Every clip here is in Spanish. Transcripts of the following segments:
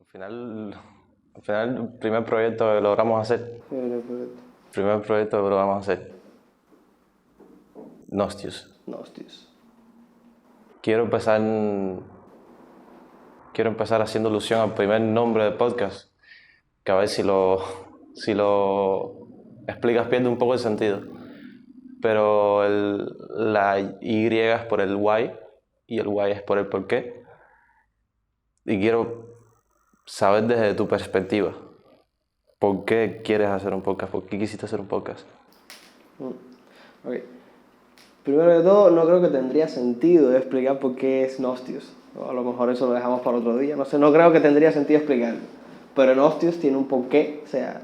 Al final, el primer proyecto que logramos hacer. Primer proyecto que logramos hacer. Gnostius. Quiero empezar haciendo alusión al primer nombre del podcast, que a ver si lo explicas pierde un poco el sentido. Pero la Y es por el why y el Y es por el por qué. Y quiero saber desde tu perspectiva, ¿por qué quieres hacer un podcast? ¿Por qué quisiste hacer un podcast? Okay. Primero de todo, no creo que tendría sentido explicar por qué es Gnostius. A lo mejor eso lo dejamos para otro día. No sé, no creo que tendría sentido explicarlo. Pero Gnostius tiene un porqué. O sea,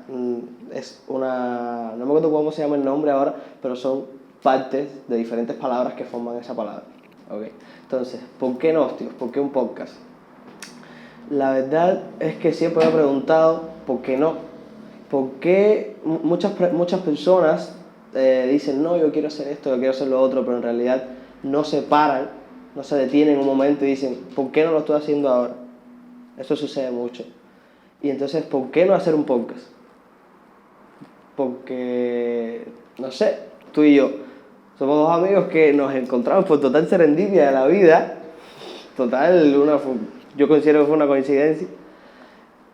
es una... No me acuerdo cómo se llama el nombre ahora, pero son partes de diferentes palabras que forman esa palabra. Okay. Entonces, ¿por qué Gnostius? ¿Por qué un podcast? La verdad es que siempre me he preguntado por qué no. ¿Por qué muchas personas dicen, no, yo quiero hacer esto, yo quiero hacer lo otro, pero en realidad no se paran, no se detienen un momento y dicen, ¿por qué no lo estoy haciendo ahora? Eso sucede mucho. Y entonces, ¿por qué no hacer un podcast? Porque, no sé, tú y yo somos dos amigos que nos encontramos por total serendipia de la vida, yo considero que fue una coincidencia.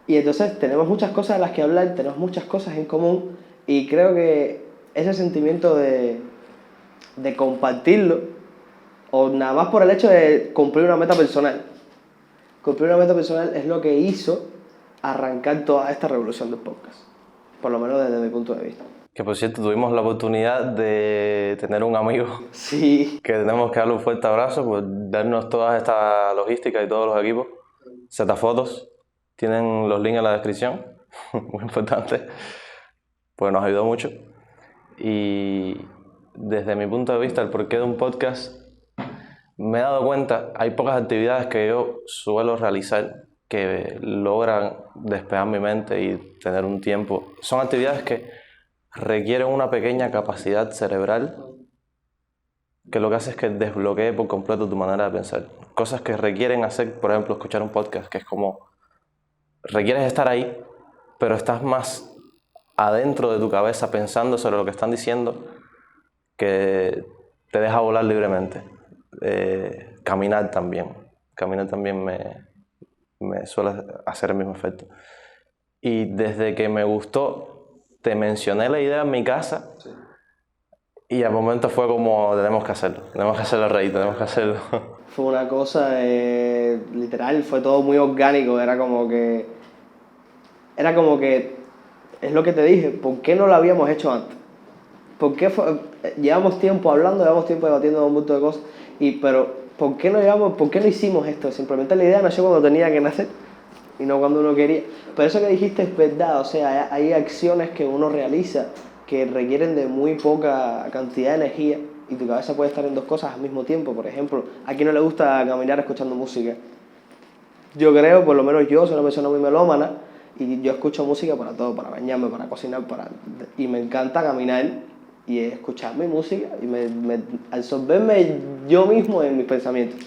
Y entonces tenemos muchas cosas de las que hablar, tenemos muchas cosas en común y creo que ese sentimiento de compartirlo, o nada más por el hecho de cumplir una meta personal, es lo que hizo arrancar toda esta revolución del podcast, por lo menos desde mi punto de vista. Que por cierto, tuvimos la oportunidad de tener un amigo sí, que tenemos que darle un fuerte abrazo por darnos toda esta logística y todos los equipos. Zfotos, tienen los links en la descripción, muy importante, pues nos ayudó mucho. Y desde mi punto de vista, el porqué de un podcast, me he dado cuenta, hay pocas actividades que yo suelo realizar que logran despejar mi mente y tener un tiempo. Son actividades que requieren una pequeña capacidad cerebral que lo que hace es que desbloquee por completo tu manera de pensar. Cosas que requieren hacer, por ejemplo, escuchar un podcast, que es como, requieres estar ahí, pero estás más adentro de tu cabeza pensando sobre lo que están diciendo, que te deja volar libremente. Caminar también me suele hacer el mismo efecto. Y desde que me gustó, te mencioné la idea en mi casa, sí. Y al momento fue como, tenemos que hacerlo reír, tenemos que hacerlo. Fue una cosa, literal, fue todo muy orgánico, era como que, es lo que te dije, ¿por qué no lo habíamos hecho antes? Llevamos tiempo hablando, llevamos tiempo debatiendo un montón de cosas, pero ¿por qué no hicimos esto? Simplemente la idea nació cuando tenía que nacer y no cuando uno quería. Pero eso que dijiste es verdad, o sea, hay acciones que uno realiza que requieren de muy poca cantidad de energía y tu cabeza puede estar en dos cosas al mismo tiempo. Por ejemplo, ¿a quién no le gusta caminar escuchando música? Yo creo, por lo menos yo soy una persona muy melómana y yo escucho música para todo, para bañarme, para cocinar, y me encanta caminar y escuchar mi música y absorberme yo mismo en mis pensamientos.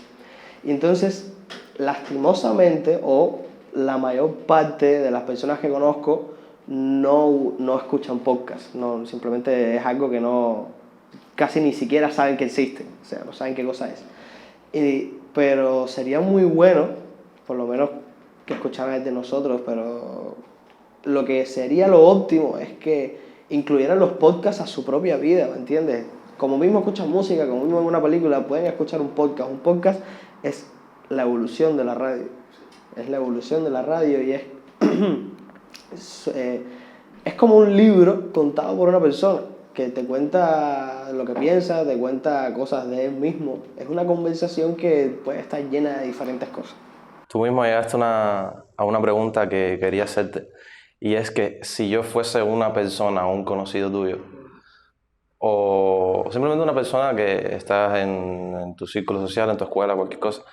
Y entonces, lastimosamente, o la mayor parte de las personas que conozco no escuchan podcast, no, simplemente es algo que casi ni siquiera saben que existe, o sea, no saben qué cosa es. Pero sería muy bueno, por lo menos que escucharan de nosotros, pero lo que sería lo óptimo es que incluyeran los podcasts a su propia vida, ¿me entiendes? Como mismo escuchan música, como mismo en una película, pueden escuchar un podcast. Un podcast es la evolución de la radio. Es la evolución de la radio y es como un libro contado por una persona que te cuenta lo que piensa, te cuenta cosas de él mismo. Es una conversación que puede estar llena de diferentes cosas. Tú mismo llegaste a una pregunta que quería hacerte, y es que si yo fuese una persona, un conocido tuyo, o simplemente una persona que estás en tu círculo social, en tu escuela, cualquier cosa,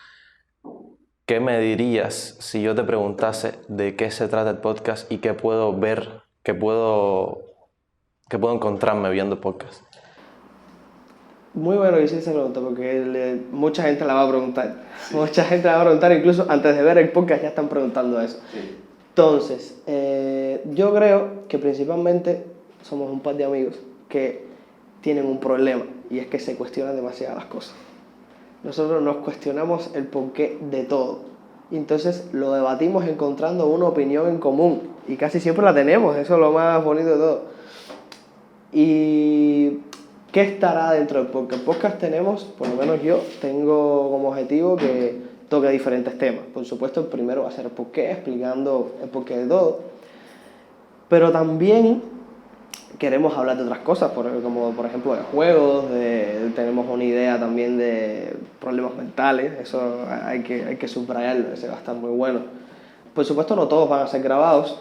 ¿qué me dirías si yo te preguntase de qué se trata el podcast y qué puedo ver, qué puedo encontrarme viendo el podcast? Muy bueno que hiciste esa pregunta porque mucha gente la va a preguntar. Mucha gente la va a preguntar, incluso antes de ver el podcast ya están preguntando eso. Sí. Entonces, yo creo que principalmente somos un par de amigos que tienen un problema y es que se cuestionan demasiado las cosas. Nosotros nos cuestionamos el porqué de todo y entonces lo debatimos encontrando una opinión en común y casi siempre la tenemos, eso es lo más bonito de todo. ¿Y qué estará dentro del podcast? El podcast tenemos, por lo menos yo, tengo como objetivo que toque diferentes temas. Por supuesto, el primero va a ser el porqué, explicando el porqué de todo. Pero también queremos hablar de otras cosas, como por ejemplo de juegos, tenemos una idea también de problemas mentales, eso hay que subrayarlo, ese va a estar muy bueno. Por supuesto, no todos van a ser grabados,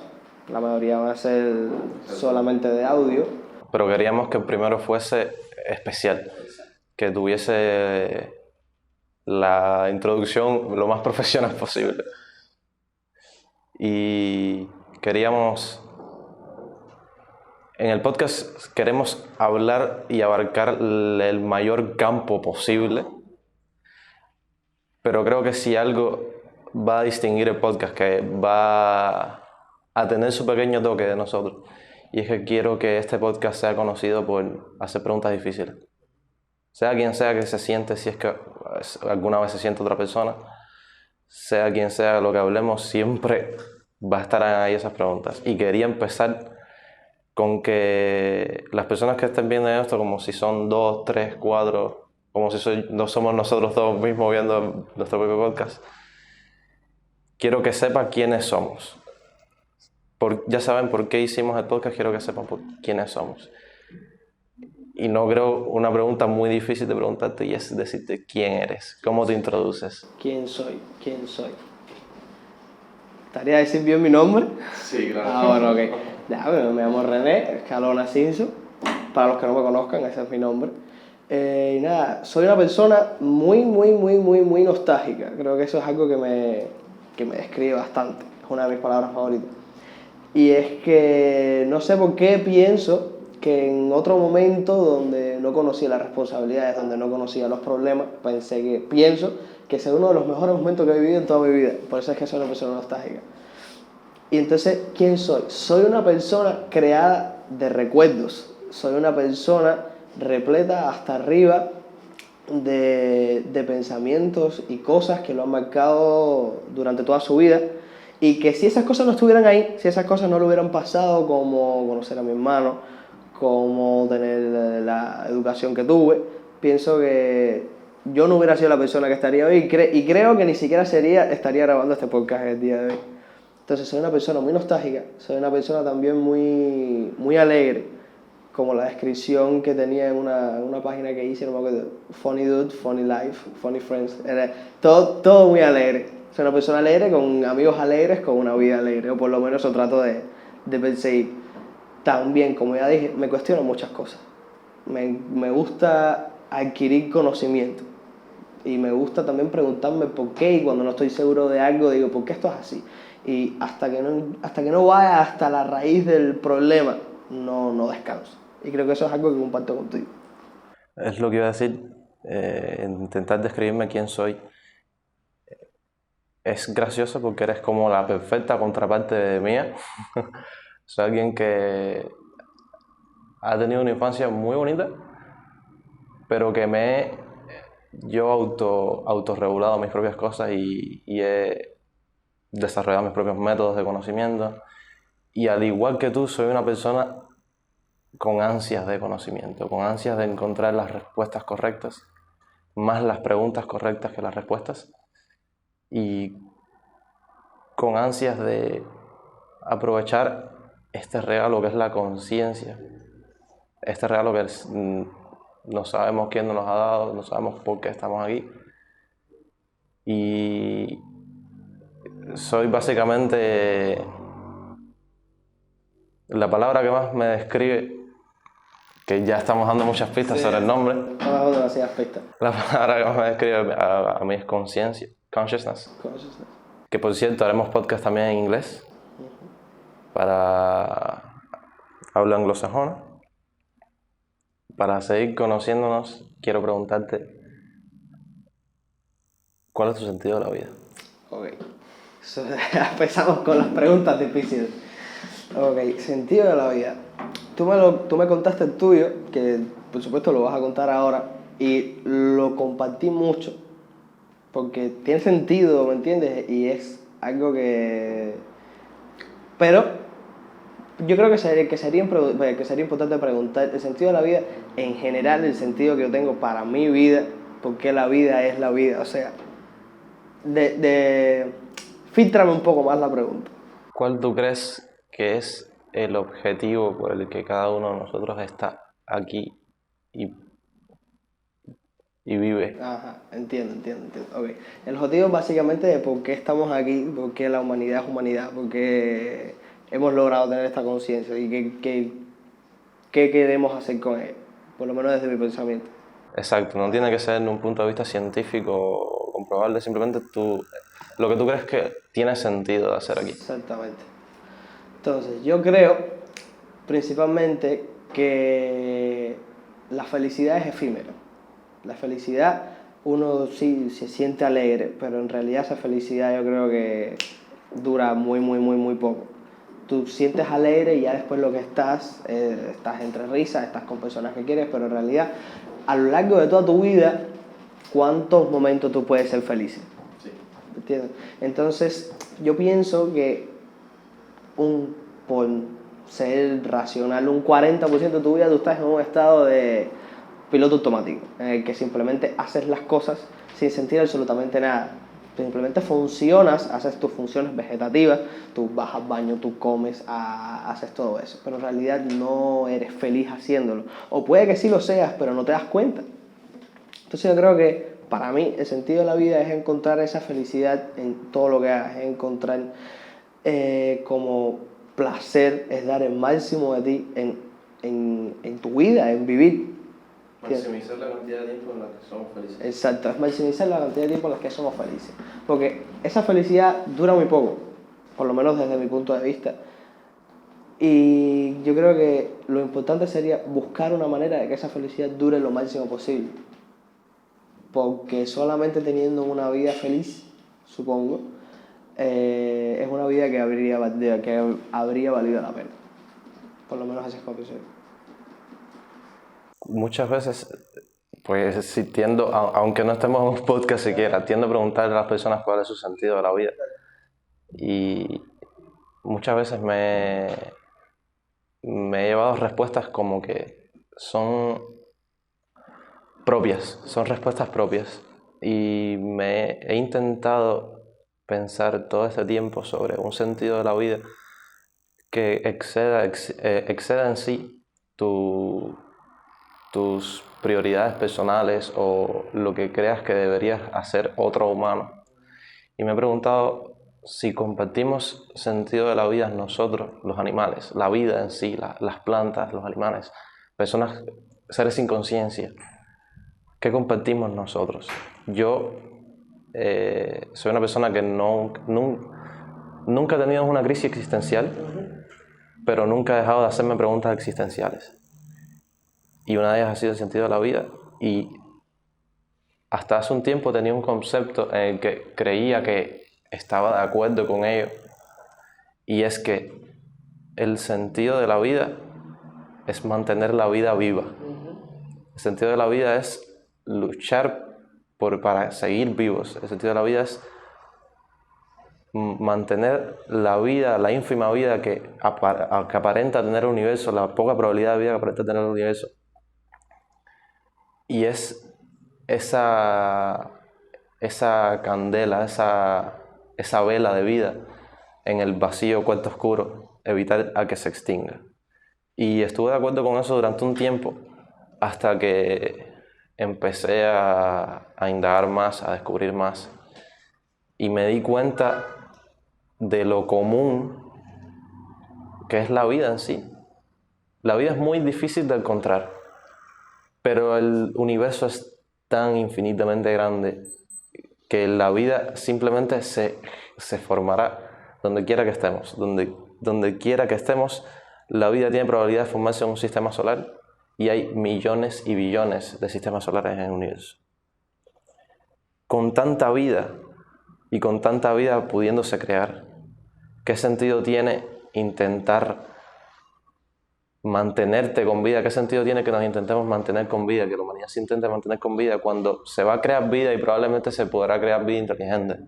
la mayoría van a ser solamente de audio. Pero queríamos que el primero fuese especial, que tuviese la introducción lo más profesional posible. Y queríamos, en el podcast queremos hablar y abarcar el mayor campo posible, pero creo que si algo va a distinguir el podcast, que va a tener su pequeño toque de nosotros, y es que quiero que este podcast sea conocido por hacer preguntas difíciles. Sea quien sea que se siente, si es que alguna vez se siente otra persona, sea quien sea lo que hablemos, siempre va a estar ahí esas preguntas. Y quería empezar con que las personas que estén viendo esto, como si son 2, 3, 4, como si no somos nosotros dos mismos viendo nuestro propio podcast, quiero que sepan quiénes somos. Ya saben por qué hicimos el podcast, quiero que sepan por quiénes somos. Y no creo una pregunta muy difícil de preguntarte y es decirte quién eres, cómo te introduces. ¿Quién soy? ¿Quién soy? ¿Estaría decir bien mi nombre? Sí, claro. Ah, bueno, ok. Ya, me llamo René Escalona Cinso. Para los que no me conozcan, ese es mi nombre. Y nada, soy una persona muy nostálgica. Creo que eso es algo que me describe bastante. Es una de mis palabras favoritas. Y es que no sé por qué pienso que en otro momento donde no conocía las responsabilidades, donde no conocía los problemas, pienso que ese es uno de los mejores momentos que he vivido en toda mi vida. Por eso es que soy una persona nostálgica. Y entonces, ¿quién soy? Soy una persona creada de recuerdos. Soy una persona repleta hasta arriba de pensamientos y cosas que lo han marcado durante toda su vida. Y que si esas cosas no estuvieran ahí, si esas cosas no le hubieran pasado, como conocer a mi hermano, como tener la educación que tuve, pienso que yo no hubiera sido la persona que estaría hoy y creo que ni siquiera estaría grabando este podcast el día de hoy. Entonces soy una persona muy nostálgica, soy una persona también muy alegre, como la descripción que tenía en una página que hice, no me acuerdo, Funny Dude, Funny Life, Funny Friends, era todo muy alegre. Soy una persona alegre, con amigos alegres, con una vida alegre, o por lo menos eso trato de perseguir. También, como ya dije, me cuestiono muchas cosas. Me gusta adquirir conocimiento y me gusta también preguntarme por qué, y cuando no estoy seguro de algo digo, ¿por qué esto es así? Y hasta que no vaya hasta la raíz del problema, no descanso. Y creo que eso es algo que comparto contigo. Es lo que iba a decir, intentar describirme quién soy. Es gracioso porque eres como la perfecta contraparte de mía. Soy alguien que ha tenido una infancia muy bonita, pero que yo autorregulado mis propias cosas y he desarrollado mis propios métodos de conocimiento. Y al igual que tú, soy una persona con ansias de conocimiento, con ansias de encontrar las respuestas correctas, más las preguntas correctas que las respuestas, y con ansias de aprovechar este regalo que es la conciencia, este regalo que no sabemos quién nos lo ha dado, no sabemos por qué estamos aquí, y soy básicamente la palabra que más me describe, que ya estamos dando muchas pistas sobre el nombre. Estamos dando demasiadas pistas. La palabra que más me describe a mí es conciencia, consciousness. Que por cierto, haremos podcast también en inglés para habla anglosajona. para seguir conociéndonos, quiero preguntarte, ¿cuál es tu sentido de la vida? Ok. Empezamos con las preguntas difíciles. Ok, sentido de la vida. Tú me contaste el tuyo, que por supuesto lo vas a contar ahora, y lo compartí mucho, porque tiene sentido, ¿me entiendes? Y es algo que... Pero yo creo que sería importante preguntar el sentido de la vida en general, el sentido que yo tengo para mi vida, porque la vida es la vida. O sea, fíltrame un poco más la pregunta. ¿Cuál tú crees que es el objetivo por el que cada uno de nosotros está aquí y, y vive? Ajá, entiendo. Okay. El objetivo es básicamente de por qué estamos aquí, por qué la humanidad es humanidad, por qué hemos logrado tener esta conciencia y qué queremos hacer con ella, por lo menos desde mi pensamiento. Exacto, no tiene que ser en un punto de vista científico o comprobable, simplemente lo que tú crees que tiene sentido de hacer aquí. Exactamente. Entonces, yo creo principalmente que la felicidad es efímera. La felicidad, uno sí se siente alegre, pero en realidad esa felicidad yo creo que dura muy poco. Tú sientes alegre y ya después lo que estás entre risas, estás con personas que quieres, pero en realidad a lo largo de toda tu vida, ¿cuántos momentos tú puedes ser feliz? Sí. ¿Entiendes? Entonces, yo pienso que por ser racional, un 40% de tu vida tú estás en un estado de piloto automático, en el que simplemente haces las cosas sin sentir absolutamente nada. Simplemente funcionas, haces tus funciones vegetativas, tú vas al baño, tú comes, haces todo eso, pero en realidad no eres feliz haciéndolo. O puede que sí lo seas, pero no te das cuenta. Entonces yo creo que para mí el sentido de la vida es encontrar esa felicidad en todo lo que hagas, es encontrar como placer, es dar el máximo de ti en tu vida, en vivir. Maximizar la cantidad de tiempo en la que somos felices. Exacto, es maximizar la cantidad de tiempo en la que somos felices. Porque esa felicidad dura muy poco, por lo menos desde mi punto de vista. Y yo creo que lo importante sería buscar una manera de que esa felicidad dure lo máximo posible. Porque solamente teniendo una vida feliz, supongo, es una vida que habría valido la pena. Por lo menos así es como pienso yo. Muchas veces, pues si tiendo, aunque no estemos en un podcast siquiera, tiendo a preguntarle a las personas cuál es su sentido de la vida. Y muchas veces me he llevado respuestas como que son respuestas propias. Y he intentado pensar todo este tiempo sobre un sentido de la vida que exceda en sí tus prioridades personales o lo que creas que deberías hacer otro humano. Y me he preguntado si compartimos sentido de la vida nosotros, los animales, la vida en sí, las plantas, los animales, personas, seres sin conciencia. ¿Qué compartimos nosotros? Yo soy una persona que nunca he tenido una crisis existencial, pero nunca he dejado de hacerme preguntas existenciales. Y una de ellas ha sido el sentido de la vida. Y hasta hace un tiempo tenía un concepto en el que creía que estaba de acuerdo con ello. Y es que el sentido de la vida es mantener la vida viva. El sentido de la vida es luchar para seguir vivos. El sentido de la vida es mantener la vida, la ínfima vida que aparenta tener el universo, la poca probabilidad de vida que aparenta tener el universo. Y es esa candela, esa vela de vida en el vacío cuarto oscuro, evitar a que se extinga. Y estuve de acuerdo con eso durante un tiempo, hasta que empecé a indagar más, a descubrir más. Y me di cuenta de lo común que es la vida en sí. La vida es muy difícil de encontrar, pero el universo es tan infinitamente grande que la vida simplemente se formará donde quiera que estemos. Donde quiera que estemos, la vida tiene probabilidad de formarse en un sistema solar y hay millones y billones de sistemas solares en el universo. Con tanta vida y con tanta vida pudiéndose crear, ¿qué sentido tiene intentar mantenerte con vida? ¿Qué sentido tiene que nos intentemos mantener con vida, que la humanidad se intente mantener con vida cuando se va a crear vida y probablemente se podrá crear vida inteligente?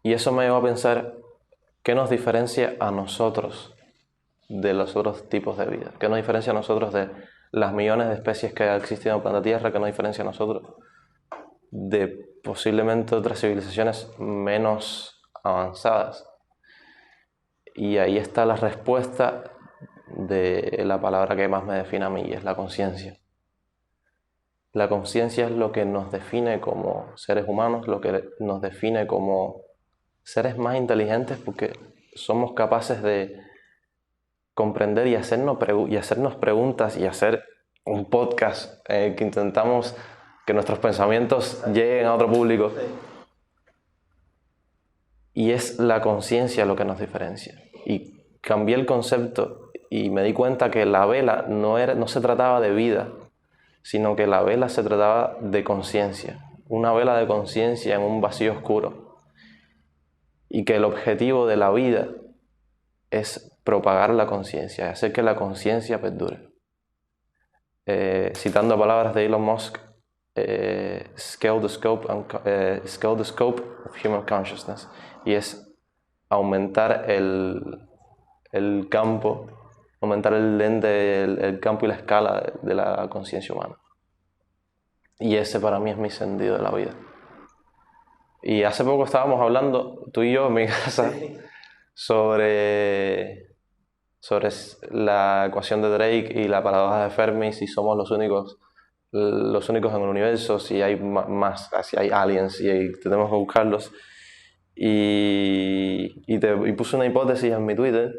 Y eso me lleva a pensar, ¿qué nos diferencia a nosotros de los otros tipos de vida? ¿Qué nos diferencia a nosotros de las millones de especies que han existido en el planeta Tierra? ¿Qué nos diferencia a nosotros de posiblemente otras civilizaciones menos avanzadas? Y ahí está la respuesta de la palabra que más me define a mí, y es la conciencia. La conciencia es lo que nos define como seres humanos, lo que nos define como seres más inteligentes, porque somos capaces de comprender y hacernos preguntas y hacer un podcast que intentamos que nuestros pensamientos lleguen a otro público. Y es la conciencia lo que nos diferencia. Y cambié el concepto y me di cuenta que la vela no se trataba de vida, sino que la vela se trataba de conciencia. Una vela de conciencia en un vacío oscuro. Y que el objetivo de la vida es propagar la conciencia, hacer que la conciencia perdure. Citando palabras de Elon Musk, scale the scope of human consciousness, y es aumentar el campo, aumentar el lente, el campo y la escala de la conciencia humana. Y ese para mí es mi sentido de la vida. Y hace poco estábamos hablando, tú y yo en mi casa, sobre la ecuación de Drake y la paradoja de Fermi, si somos los únicos en el universo, si hay más, si hay aliens y tenemos que buscarlos. Y puse una hipótesis en mi Twitter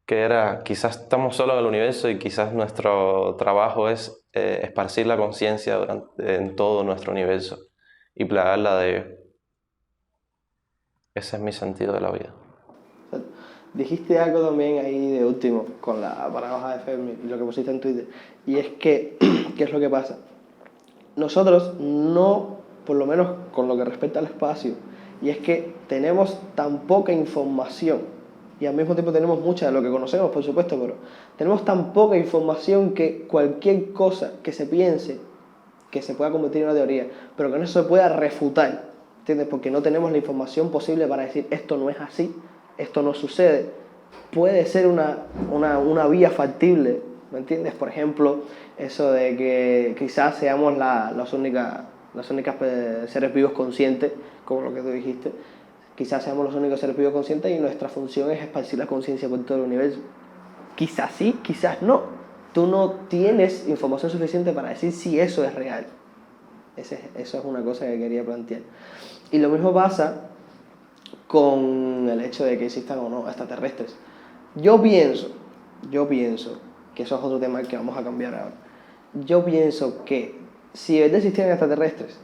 que era, quizás estamos solos en el universo y quizás nuestro trabajo es esparcir la conciencia en todo nuestro universo y plagarla de ello. Ese es mi sentido de la vida. Dijiste algo también ahí de último con la paradoja de Fermi y lo que pusiste en Twitter, y es que, ¿qué es lo que pasa? Nosotros no, por lo menos con lo que respecta al espacio, y es que tenemos tan poca información y al mismo tiempo tenemos mucha de lo que conocemos, por supuesto, pero tenemos tan poca información que cualquier cosa que se piense que se pueda convertir en una teoría, pero que no se pueda refutar, ¿entiendes? Porque no tenemos la información posible para decir esto no es así, esto no sucede. Puede ser una vía factible, ¿me entiendes? Por ejemplo, eso de que quizás seamos las únicas seres vivos conscientes, como lo que tú dijiste. Quizás seamos los únicos seres vivos conscientes y nuestra función es esparcir la conciencia por todo el universo. Quizás sí, quizás no. Tú no tienes información suficiente para decir si eso es real. Eso es una cosa que quería plantear. Y lo mismo pasa con el hecho de que existan o no extraterrestres. Yo pienso que eso es otro tema que vamos a cambiar ahora. Yo pienso que si de verdad existieran extraterrestres,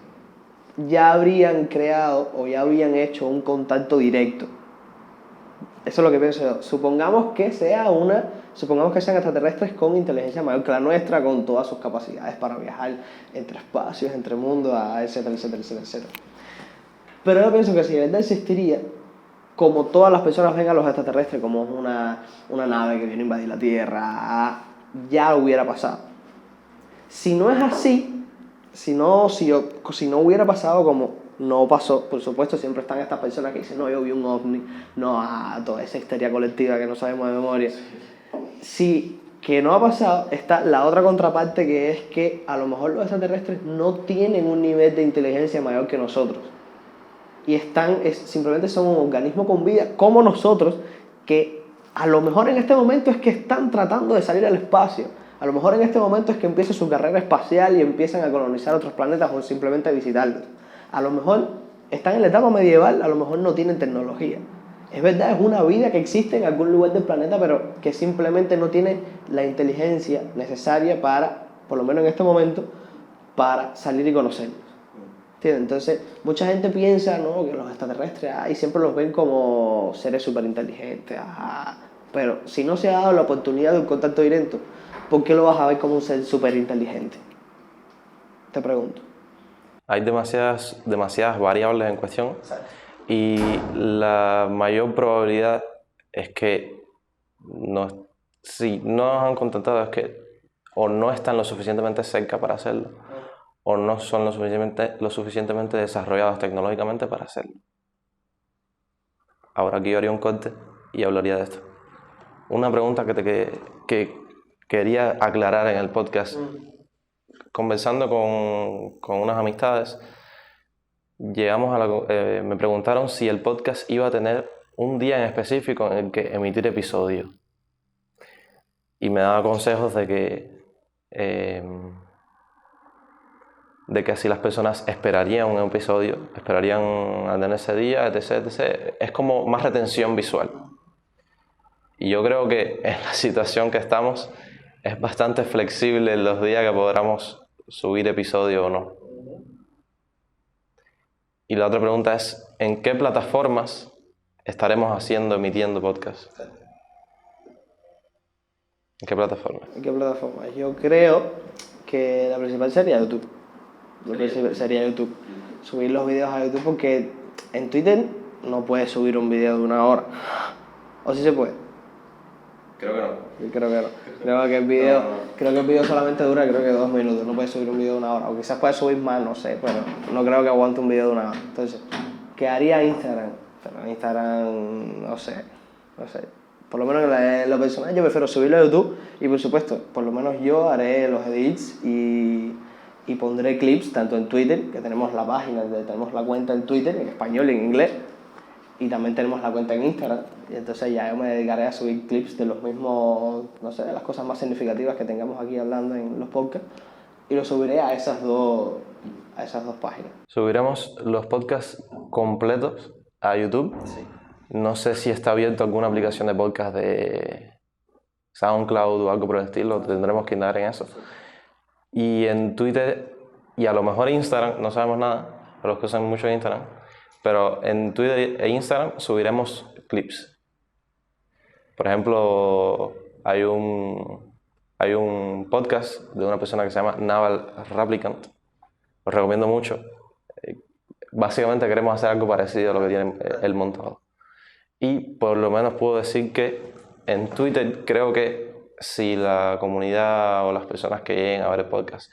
ya habrían creado o ya habrían hecho un contacto directo. Eso es lo que pienso yo. Supongamos que sean extraterrestres con inteligencia mayor que la nuestra, con todas sus capacidades para viajar entre espacios, entre mundos, etcétera, etcétera, etcétera, etcétera. Pero yo pienso que si de verdad existiría, como todas las personas ven a los extraterrestres como una nave que viene a invadir la Tierra, ya hubiera pasado. Si no es así, si no hubiera pasado como no pasó, por supuesto siempre están estas personas que dicen no, yo vi un ovni, no, toda esa histeria colectiva que no sabemos de memoria. Si que no ha pasado, está la otra contraparte, que es que a lo mejor los extraterrestres no tienen un nivel de inteligencia mayor que nosotros. Y simplemente son un organismo con vida como nosotros, que a lo mejor en este momento es que están tratando de salir al espacio. A lo mejor en este momento es que empieza su carrera espacial y empiezan a colonizar otros planetas o simplemente visitarlos. A lo mejor están en la etapa medieval, a lo mejor no tienen tecnología. Es verdad, es una vida que existe en algún lugar del planeta, pero que simplemente no tiene la inteligencia necesaria para, por lo menos en este momento, para salir y conocerlos. ¿Entiendes? Entonces, mucha gente piensa, ¿no?, que los extraterrestres y siempre los ven como seres súper inteligentes, pero si no se ha dado la oportunidad de un contacto directo, ¿por qué lo vas a ver como un ser súper inteligente? Te pregunto. Hay demasiadas variables en cuestión. Exacto. Y la mayor probabilidad es que si no nos han contactado es que o no están lo suficientemente cerca para hacerlo o no son lo suficientemente desarrollados tecnológicamente para hacerlo. Ahora aquí yo haría un corte y hablaría de esto. Una pregunta que quería aclarar en el podcast. Conversando con unas amistades, me preguntaron si el podcast iba a tener un día en específico en el que emitir episodios. Y me daba consejos de que si las personas esperarían un episodio, esperarían al tener ese día, etc, etc. Es como más retención visual. Y yo creo que en la situación que estamos es bastante flexible los días que podamos subir episodio o no. Y la otra pregunta es, ¿en qué plataformas estaremos emitiendo podcast? ¿En qué plataforma? ¿En qué plataforma? Yo creo que la principal sería YouTube. Lo principal sería YouTube. Subir los vídeos a YouTube porque en Twitter no puedes subir un vídeo de 1 hora. ¿O sí se puede? Creo que no. Yo creo que no. Creo que el vídeo solamente dura 2 minutos. No puedes subir un vídeo de 1 hora. O quizás puedes subir más, no sé, pero no creo que aguante un vídeo de 1 hora. Entonces, ¿qué haría Instagram? Pero en Instagram, no sé. Por lo menos en lo personal yo prefiero subirlo a YouTube y por supuesto, por lo menos yo haré los edits y pondré clips tanto en Twitter, que tenemos la página, tenemos la cuenta en Twitter, en español y en inglés, y también tenemos la cuenta en Instagram, y entonces ya yo me dedicaré a subir clips de los mismos, no sé, de las cosas más significativas que tengamos aquí hablando en los podcasts, y lo subiré a esas dos páginas. Subiremos los podcasts completos a YouTube. Sí. No sé si está abierto alguna aplicación de podcast de SoundCloud o algo por el estilo, tendremos que indagar en eso. Y en Twitter y a lo mejor Instagram, no sabemos nada, para los que usan mucho Instagram, pero en Twitter e Instagram subiremos clips. Por ejemplo, hay un podcast de una persona que se llama Naval Replicant, lo recomiendo mucho. Básicamente queremos hacer algo parecido a lo que tiene él montado. Y por lo menos puedo decir que en Twitter creo que si la comunidad o las personas que lleguen a ver el podcast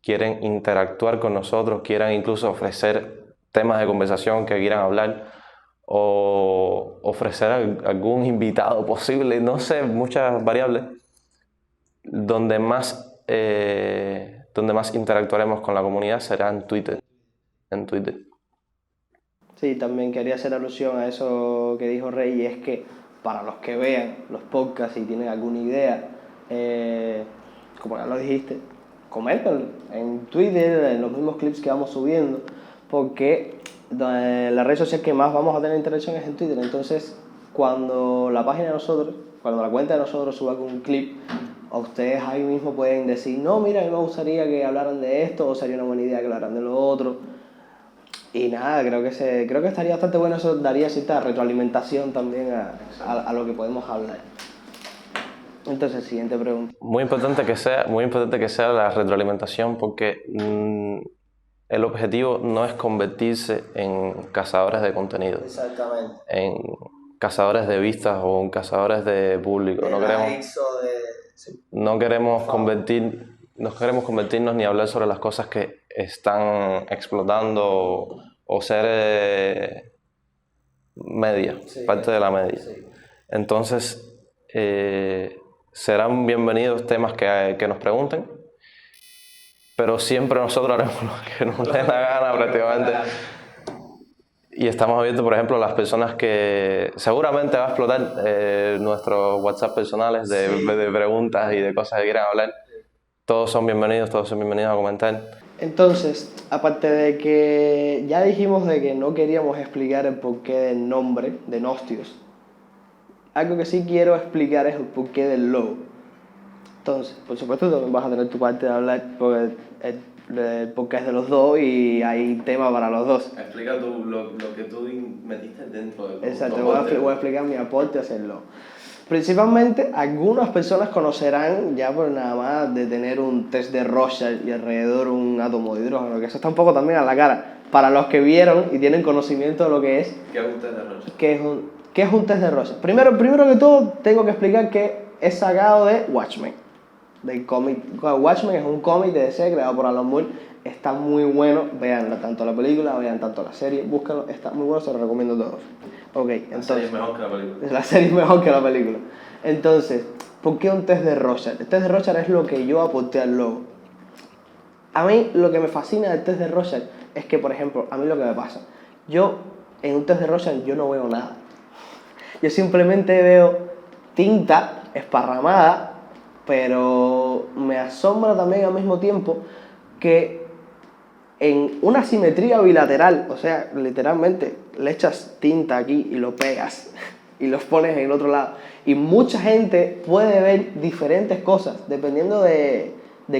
quieren interactuar con nosotros, quieran incluso ofrecer temas de conversación que quieran hablar o ofrecer algún invitado posible, no sé, muchas variables, donde más interactuaremos con la comunidad será en Twitter. Sí, también quería hacer alusión a eso que dijo Rey, y es que para los que vean los podcasts y tienen alguna idea, como ya lo dijiste, comenten en Twitter, en los mismos clips que vamos subiendo, porque la red social que más vamos a tener interacción es en Twitter. Entonces, cuando la cuenta de nosotros suba algún clip, a ustedes ahí mismo pueden decir, no, mira, a mí me gustaría que hablaran de esto, o sería una buena idea que hablaran de lo otro. Y nada, creo que estaría bastante bueno, eso daría cierta retroalimentación también a lo que podemos hablar. Entonces, siguiente pregunta. Muy importante que sea la retroalimentación, porque el objetivo no es convertirse en cazadores de contenido. Exactamente. En cazadores de vistas o en cazadores de público. No queremos convertirnos ni hablar sobre las cosas que están explotando o ser media, sí, parte de la media. Sí. Entonces, serán bienvenidos temas que nos pregunten, pero siempre nosotros haremos lo que nos dé la gana prácticamente. Y estamos abiertos, por ejemplo, a las personas que seguramente va a explotar nuestros WhatsApp personales de preguntas y de cosas que quieran hablar. Todos son bienvenidos a comentar. Entonces, aparte de que ya dijimos de que no queríamos explicar el porqué del nombre de Gnostios, algo que sí quiero explicar es el porqué del logo. Entonces, por supuesto, también vas a tener tu parte de hablar porque el podcast es de los dos y hay tema para los dos. Explica tú lo que tú metiste dentro del podcast. Exacto, voy a explicar mi aporte a hacerlo. Principalmente, algunas personas conocerán ya por nada más de tener un test de Rorschach y alrededor un átomo de hidrógeno, que eso está un poco también a la cara. Para los que vieron y tienen conocimiento de lo que es. ¿Qué es un test de Rorschach? ¿Qué es un test de Rorschach? Primero que todo, tengo que explicar que es sacado de Watchmen. Del cómic. Watchmen es un cómic de DC creado por Alan Moore. Está muy bueno, vean tanto la película, vean tanto la serie, búscalo, está muy bueno, se lo recomiendo a todos. Ok, entonces. La serie es mejor que la película. La serie es mejor que la película. Entonces, ¿por qué un test de Rorschach? El test de Rorschach es lo que yo aporté al logo. A mí lo que me fascina del test de Rorschach es que, por ejemplo, a mí lo que me pasa, yo en un test de Rorschach yo no veo nada. Yo simplemente veo tinta esparramada, pero me asombra también al mismo tiempo que en una simetría bilateral, o sea, literalmente le echas tinta aquí y lo pegas y los pones en el otro lado. Y mucha gente puede ver diferentes cosas dependiendo de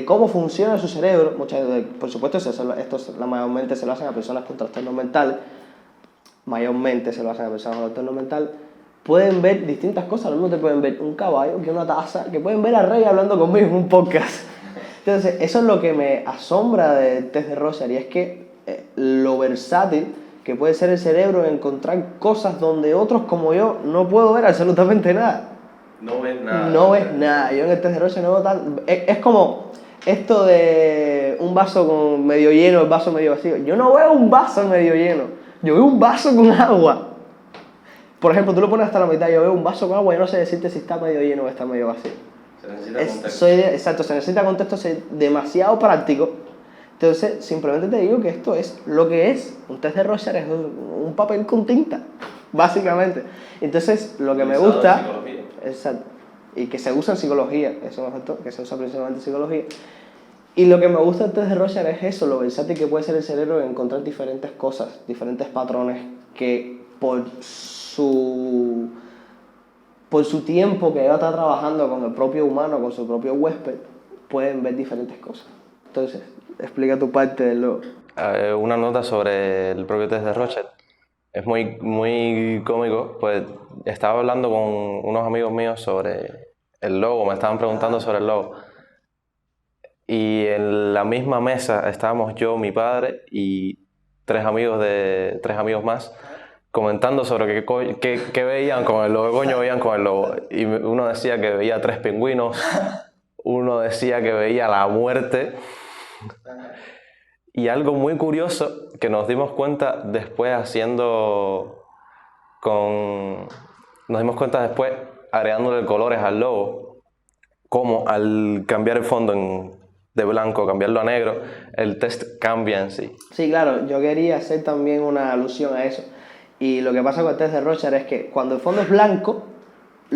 cómo funciona su cerebro. Por supuesto, esto mayormente se lo hacen a personas con trastornos mentales. Mayormente se lo hacen a personas con trastornos mentales. Pueden ver distintas cosas. Lo mismo te pueden ver un caballo, que una taza, que pueden ver a Rey hablando conmigo en un podcast. Entonces, eso es lo que me asombra del test de Rorschach, y es que lo versátil que puede ser el cerebro en encontrar cosas donde otros como yo no puedo ver absolutamente nada. No ves nada. No ves nada. Yo en el test de Rorschach no veo tan... Es como esto de un vaso con medio lleno, el vaso medio vacío. Yo no veo un vaso medio lleno. Yo veo un vaso con agua. Por ejemplo, tú lo pones hasta la mitad, yo veo un vaso con agua y no sé decirte si está medio lleno o está medio vacío. Se necesita contexto. Exacto, se necesita contexto, soy demasiado práctico. Entonces, simplemente te digo que esto es lo que es. Un test de Rorschach es un papel con tinta, básicamente. Entonces, lo que me gusta... Exacto. Y que se usa en psicología, eso me faltó, que se usa principalmente en psicología. Y lo que me gusta del test de Rorschach es eso, lo versátil que puede ser el cerebro en encontrar diferentes cosas, diferentes patrones que por su tiempo que ella está trabajando con el propio humano, con su propio huésped, pueden ver diferentes cosas. Entonces, explica tu parte del logo. Una nota sobre el propio test de Rorschach. Es muy, muy cómico, pues estaba hablando con unos amigos míos sobre el logo, me estaban preguntando sobre el logo. Y en la misma mesa estábamos yo, mi padre y tres amigos más, comentando sobre qué veían con el logo, qué coño veían con el logo. Y uno decía que veía 3 pingüinos, uno decía que veía la muerte. Y algo muy curioso que nos dimos cuenta después agregándole colores al logo, como al cambiar el fondo de blanco, cambiarlo a negro, el test cambia en sí. Sí, claro, yo quería hacer también una alusión a eso. Y lo que pasa con el test de Rorschach es que cuando el fondo es blanco,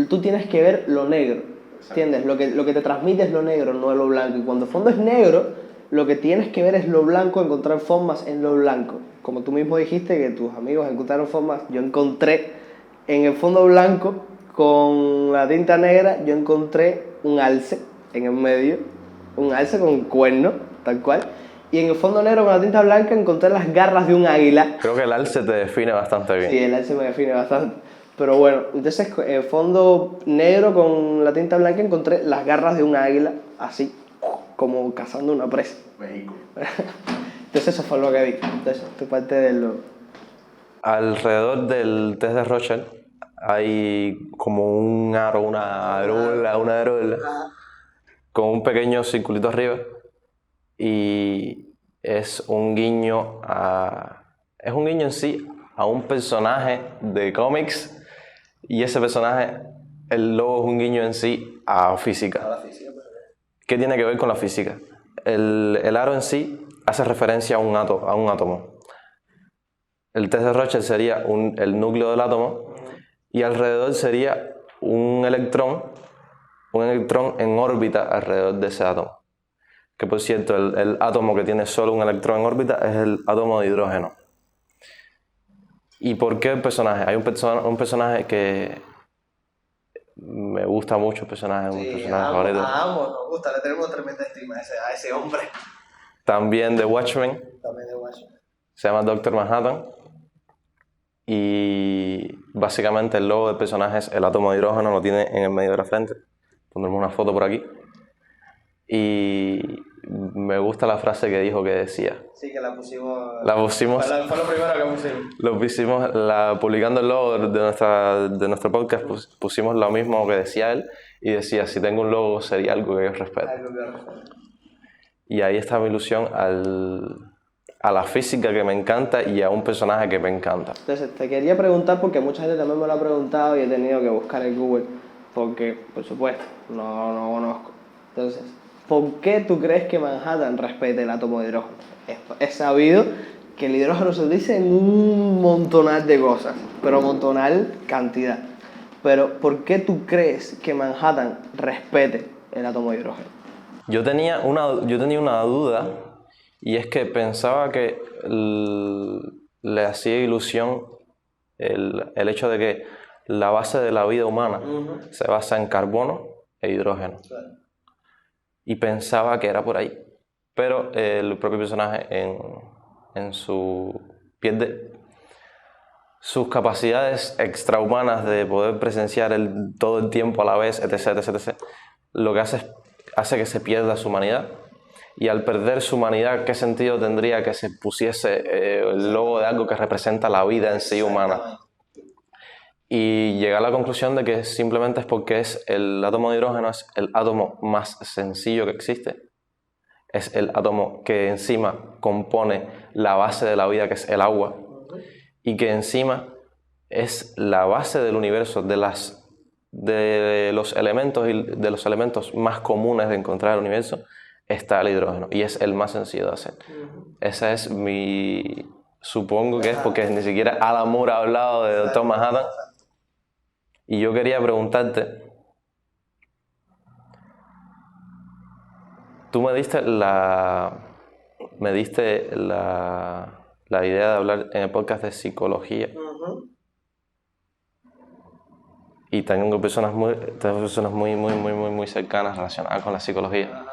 tú tienes que ver lo negro, ¿entiendes? Lo que te transmite es lo negro, no es lo blanco. Y cuando el fondo es negro, lo que tienes que ver es lo blanco, encontrar formas en lo blanco. Como tú mismo dijiste que tus amigos encontraron formas, yo encontré en el fondo blanco con la tinta negra, yo encontré un alce en el medio, un alce con cuerno, tal cual. Y en el fondo negro con la tinta blanca encontré las garras de un águila. Creo que el alce te define bastante bien. Sí, el alce me define bastante. Pero bueno, entonces en el fondo negro con la tinta blanca encontré las garras de un águila, así, como cazando una presa. México. Entonces eso fue lo que vi. Entonces, tu parte del logo. Alrededor del test de Rorschach hay como un aro, una areola, con un pequeño circulito arriba, y es un guiño en sí a un personaje de cómics, y ese personaje, el logo es un guiño en sí a física. A la física, ¿Qué tiene que ver con la física? El aro en sí hace referencia a un átomo. El test de Rorschach sería el núcleo del átomo, y alrededor sería un electrón en órbita alrededor de ese átomo. Que por cierto, el átomo que tiene solo un electrón en órbita es el átomo de hidrógeno. ¿Y por qué el personaje? Hay un personaje que me gusta mucho, un personaje favorito. Nos gusta, le tenemos tremenda estima a ese hombre. También de Watchmen. También de Watchmen. Se llama Doctor Manhattan. Y básicamente el logo del personaje es el átomo de hidrógeno, lo tiene en el medio de la frente. Pondremos una foto por aquí. Y me gusta la frase que dijo que decía. Sí, que la pusimos. La pusimos. Fue lo primero que pusimos. Lo pusimos, publicando el logo de nuestro podcast, pusimos lo mismo que decía él y decía, si tengo un logo sería algo que yo respeto. Y ahí está mi ilusión a la física que me encanta y a un personaje que me encanta. Entonces, te quería preguntar, porque mucha gente también me lo ha preguntado y he tenido que buscar en Google, porque, por supuesto, no conozco. Entonces, ¿por qué tú crees que Manhattan respete el átomo de hidrógeno? Es sabido que el hidrógeno se utiliza en un montonal de cosas, pero montonal cantidad. Pero, ¿por qué tú crees que Manhattan respete el átomo de hidrógeno? Yo tenía una duda, y es que pensaba que le hacía ilusión el hecho de que la base de la vida humana se basa en carbono e hidrógeno. Claro. Y pensaba que era por ahí. Pero el propio personaje pierde sus capacidades extrahumanas de poder presenciar todo el tiempo a la vez, etc. Lo que hace que se pierda su humanidad. Y al perder su humanidad, ¿qué sentido tendría que se pusiese el logo de algo que representa la vida en sí humana? Y llegué a la conclusión de que simplemente es porque el átomo de hidrógeno es el átomo más sencillo que existe. Es el átomo que encima compone la base de la vida, que es el agua, y que encima es la base del universo, de los elementos más comunes de encontrar en el universo, está el hidrógeno, y es el más sencillo de hacer. Esa es supongo que es porque ni siquiera Alan Moore ha hablado de Dr. Manhattan. Y yo quería preguntarte, tú me diste la idea de hablar en el podcast de psicología. Y tengo personas muy cercanas relacionadas con la psicología.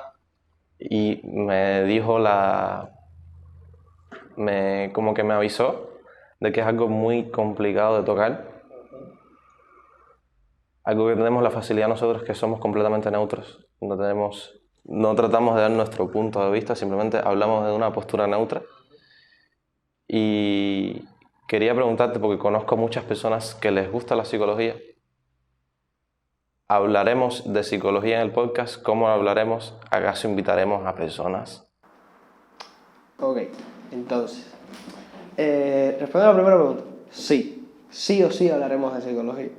Y me dijo como que me avisó de que es algo muy complicado de tocar. Algo que tenemos la facilidad nosotros, que somos completamente neutros. No tratamos de dar nuestro punto de vista, simplemente hablamos de una postura neutra. Y quería preguntarte, porque conozco muchas personas que les gusta la psicología. ¿Hablaremos de psicología en el podcast? ¿Cómo hablaremos? ¿Acaso invitaremos a personas? Ok, entonces, respondiendo a la primera pregunta, sí o sí hablaremos de psicología.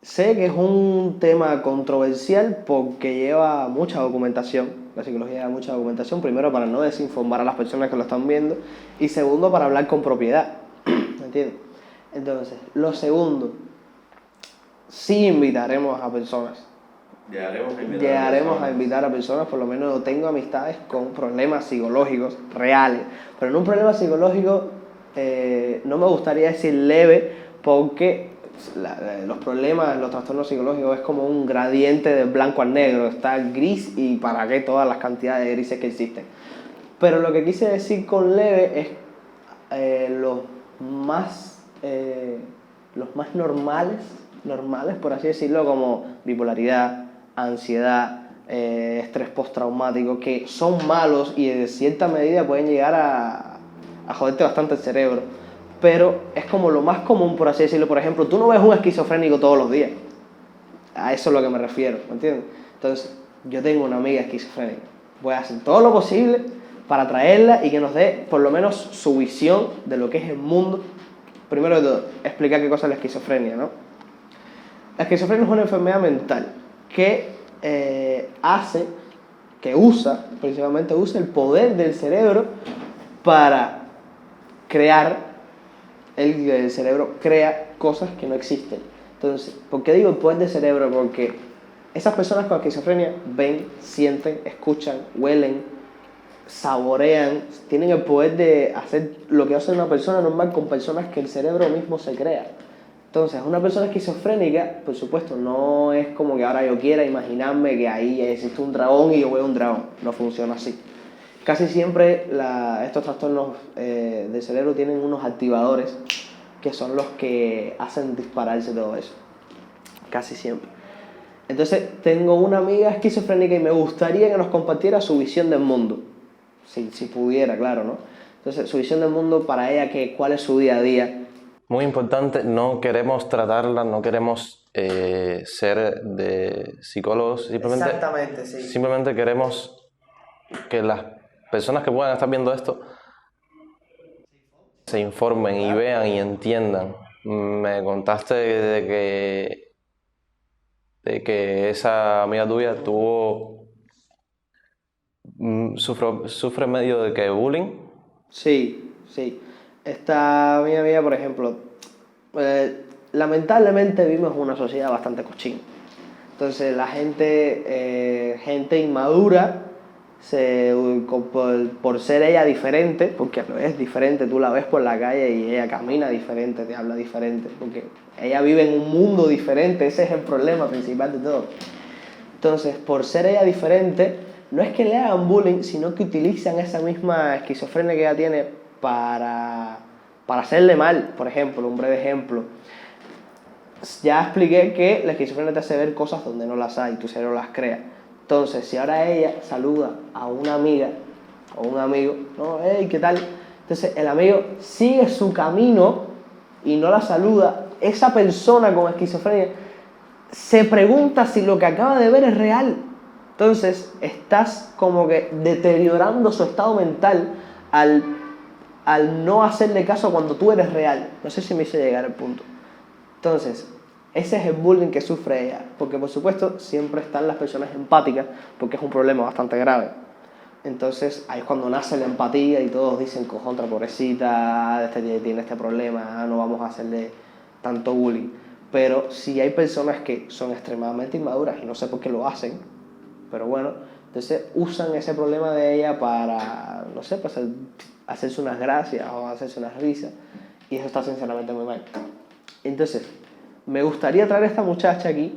Sé que es un tema controversial porque lleva mucha documentación. La psicología lleva mucha documentación, primero para no desinformar a las personas que lo están viendo y segundo para hablar con propiedad. ¿Me entiendes? Entonces, lo segundo, sí invitaremos a personas. Llegaremos a invitar a personas, por lo menos tengo amistades con problemas psicológicos reales, pero en un problema psicológico no me gustaría decir leve, porque los problemas, los trastornos psicológicos es como un gradiente de blanco al negro, está gris y para qué todas las cantidades de grises que existen. Pero lo que quise decir con leve es los más normales, por así decirlo, como bipolaridad, ansiedad, estrés postraumático, que son malos y de cierta medida pueden llegar a joderte bastante el cerebro. Pero es como lo más común, por así decirlo. Por ejemplo, tú no ves un esquizofrénico todos los días. A eso es lo que me refiero, ¿me entiendes? Entonces, yo tengo una amiga esquizofrénica. Voy a hacer todo lo posible para traerla y que nos dé por lo menos su visión de lo que es el mundo. Primero de todo, explicar qué cosa es la esquizofrenia, ¿no? La esquizofrenia es una enfermedad mental que principalmente usa el poder del cerebro para crear. El cerebro crea cosas que no existen. Entonces, ¿por qué digo el poder del cerebro? Porque esas personas con esquizofrenia ven, sienten, escuchan, huelen, saborean, tienen el poder de hacer lo que hace una persona normal con personas que el cerebro mismo se crea. Entonces, una persona esquizofrénica, por supuesto, no es como que ahora yo quiera imaginarme que ahí existe un dragón y yo veo un dragón. No funciona así. Casi siempre estos trastornos del cerebro tienen unos activadores que son los que hacen dispararse todo eso, casi siempre. Entonces, tengo una amiga esquizofrénica y me gustaría que nos compartiera su visión del mundo, si pudiera, claro, ¿no? Entonces, su visión del mundo para ella, ¿cuál es su día a día? Muy importante, no queremos tratarla, no queremos ser de psicólogos, Exactamente, sí. Simplemente queremos que las personas que puedan estar viendo esto se informen y vean y entiendan. Me contaste de que esa amiga tuya sufre medio de que bullying. Sí. Esta amiga mía, por ejemplo, lamentablemente vivimos en una sociedad bastante cochina. Entonces la gente inmadura, por ser ella diferente, porque es diferente, tú la ves por la calle y ella camina diferente, te habla diferente, porque ella vive en un mundo diferente, ese es el problema principal de todo. Entonces, por ser ella diferente, no es que le hagan bullying, sino que utilizan esa misma esquizofrenia que ella tiene para hacerle mal. Por ejemplo, un breve ejemplo. Ya expliqué que la esquizofrenia te hace ver cosas donde no las hay, tu cerebro las crea. Entonces, si ahora ella saluda a una amiga o un amigo, ¿no? Hey, ¿qué tal? Entonces, el amigo sigue su camino y no la saluda. Esa persona con esquizofrenia se pregunta si lo que acaba de ver es real. Entonces, estás como que deteriorando su estado mental al no hacerle caso cuando tú eres real. No sé si me hice llegar al punto. Entonces, ese es el bullying que sufre ella. Porque, por supuesto, siempre están las personas empáticas, porque es un problema bastante grave. Entonces, ahí es cuando nace la empatía y todos dicen, contra pobrecita, tiene este problema, no vamos a hacerle tanto bullying. Pero si hay personas que son extremadamente inmaduras y no sé por qué lo hacen, pero bueno, entonces usan ese problema de ella para, no sé, para hacerse unas gracias o hacerse unas risas, y eso está sinceramente muy mal. Entonces, me gustaría traer a esta muchacha aquí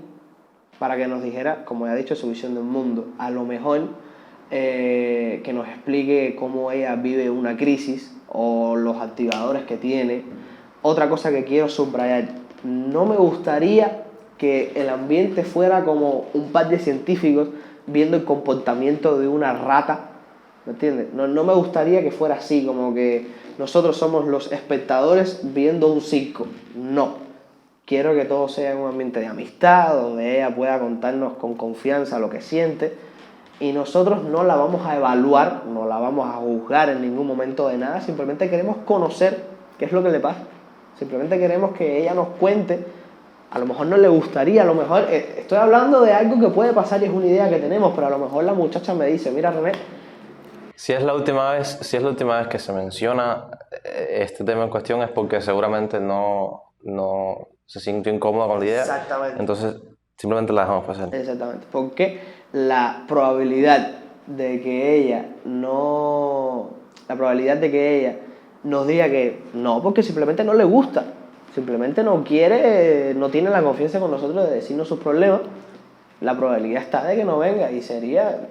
para que nos dijera, como ya he dicho, su visión del mundo. A lo mejor que nos explique cómo ella vive una crisis o los activadores que tiene. Otra cosa que quiero subrayar, no me gustaría que el ambiente fuera como un par de científicos viendo el comportamiento de una rata, ¿me entiendes? No me gustaría que fuera así, como que nosotros somos los espectadores viendo un circo. No. Quiero que todo sea en un ambiente de amistad, donde ella pueda contarnos con confianza lo que siente, y nosotros no la vamos a evaluar, no la vamos a juzgar en ningún momento de nada, simplemente queremos conocer qué es lo que le pasa. Simplemente queremos que ella nos cuente. A lo mejor no le gustaría, a lo mejor estoy hablando de algo que puede pasar y es una idea que tenemos, pero a lo mejor la muchacha me dice, mira René, Si es la última vez que se menciona este tema en cuestión es porque seguramente no se sintió incómoda con la idea. Exactamente. Entonces simplemente la dejamos pasar. Exactamente, porque la probabilidad de que ella nos diga que no, porque simplemente no le gusta, simplemente no quiere, no tiene la confianza con nosotros de decirnos sus problemas, la probabilidad está de que no venga y sería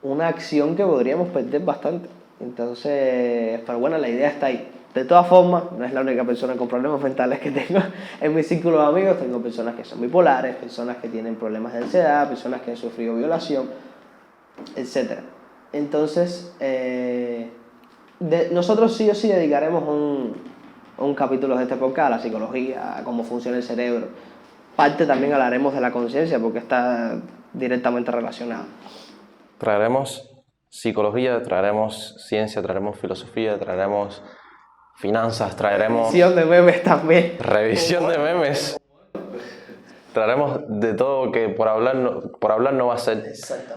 una acción que podríamos perder bastante. Entonces, pero bueno, la idea está ahí. De todas formas, no es la única persona con problemas mentales que tengo en mi círculo de amigos. Tengo personas que son bipolares, personas que tienen problemas de ansiedad, personas que han sufrido violación, etc. Entonces, nosotros sí o sí dedicaremos un capítulo de este podcast a la psicología, a cómo funciona el cerebro. Parte también hablaremos de la conciencia porque está directamente relacionado. Traeremos psicología, traeremos ciencia, traeremos filosofía, traeremos finanzas, traeremos... Revisión de memes también. Revisión de memes. Traeremos de todo que por hablar no va a ser.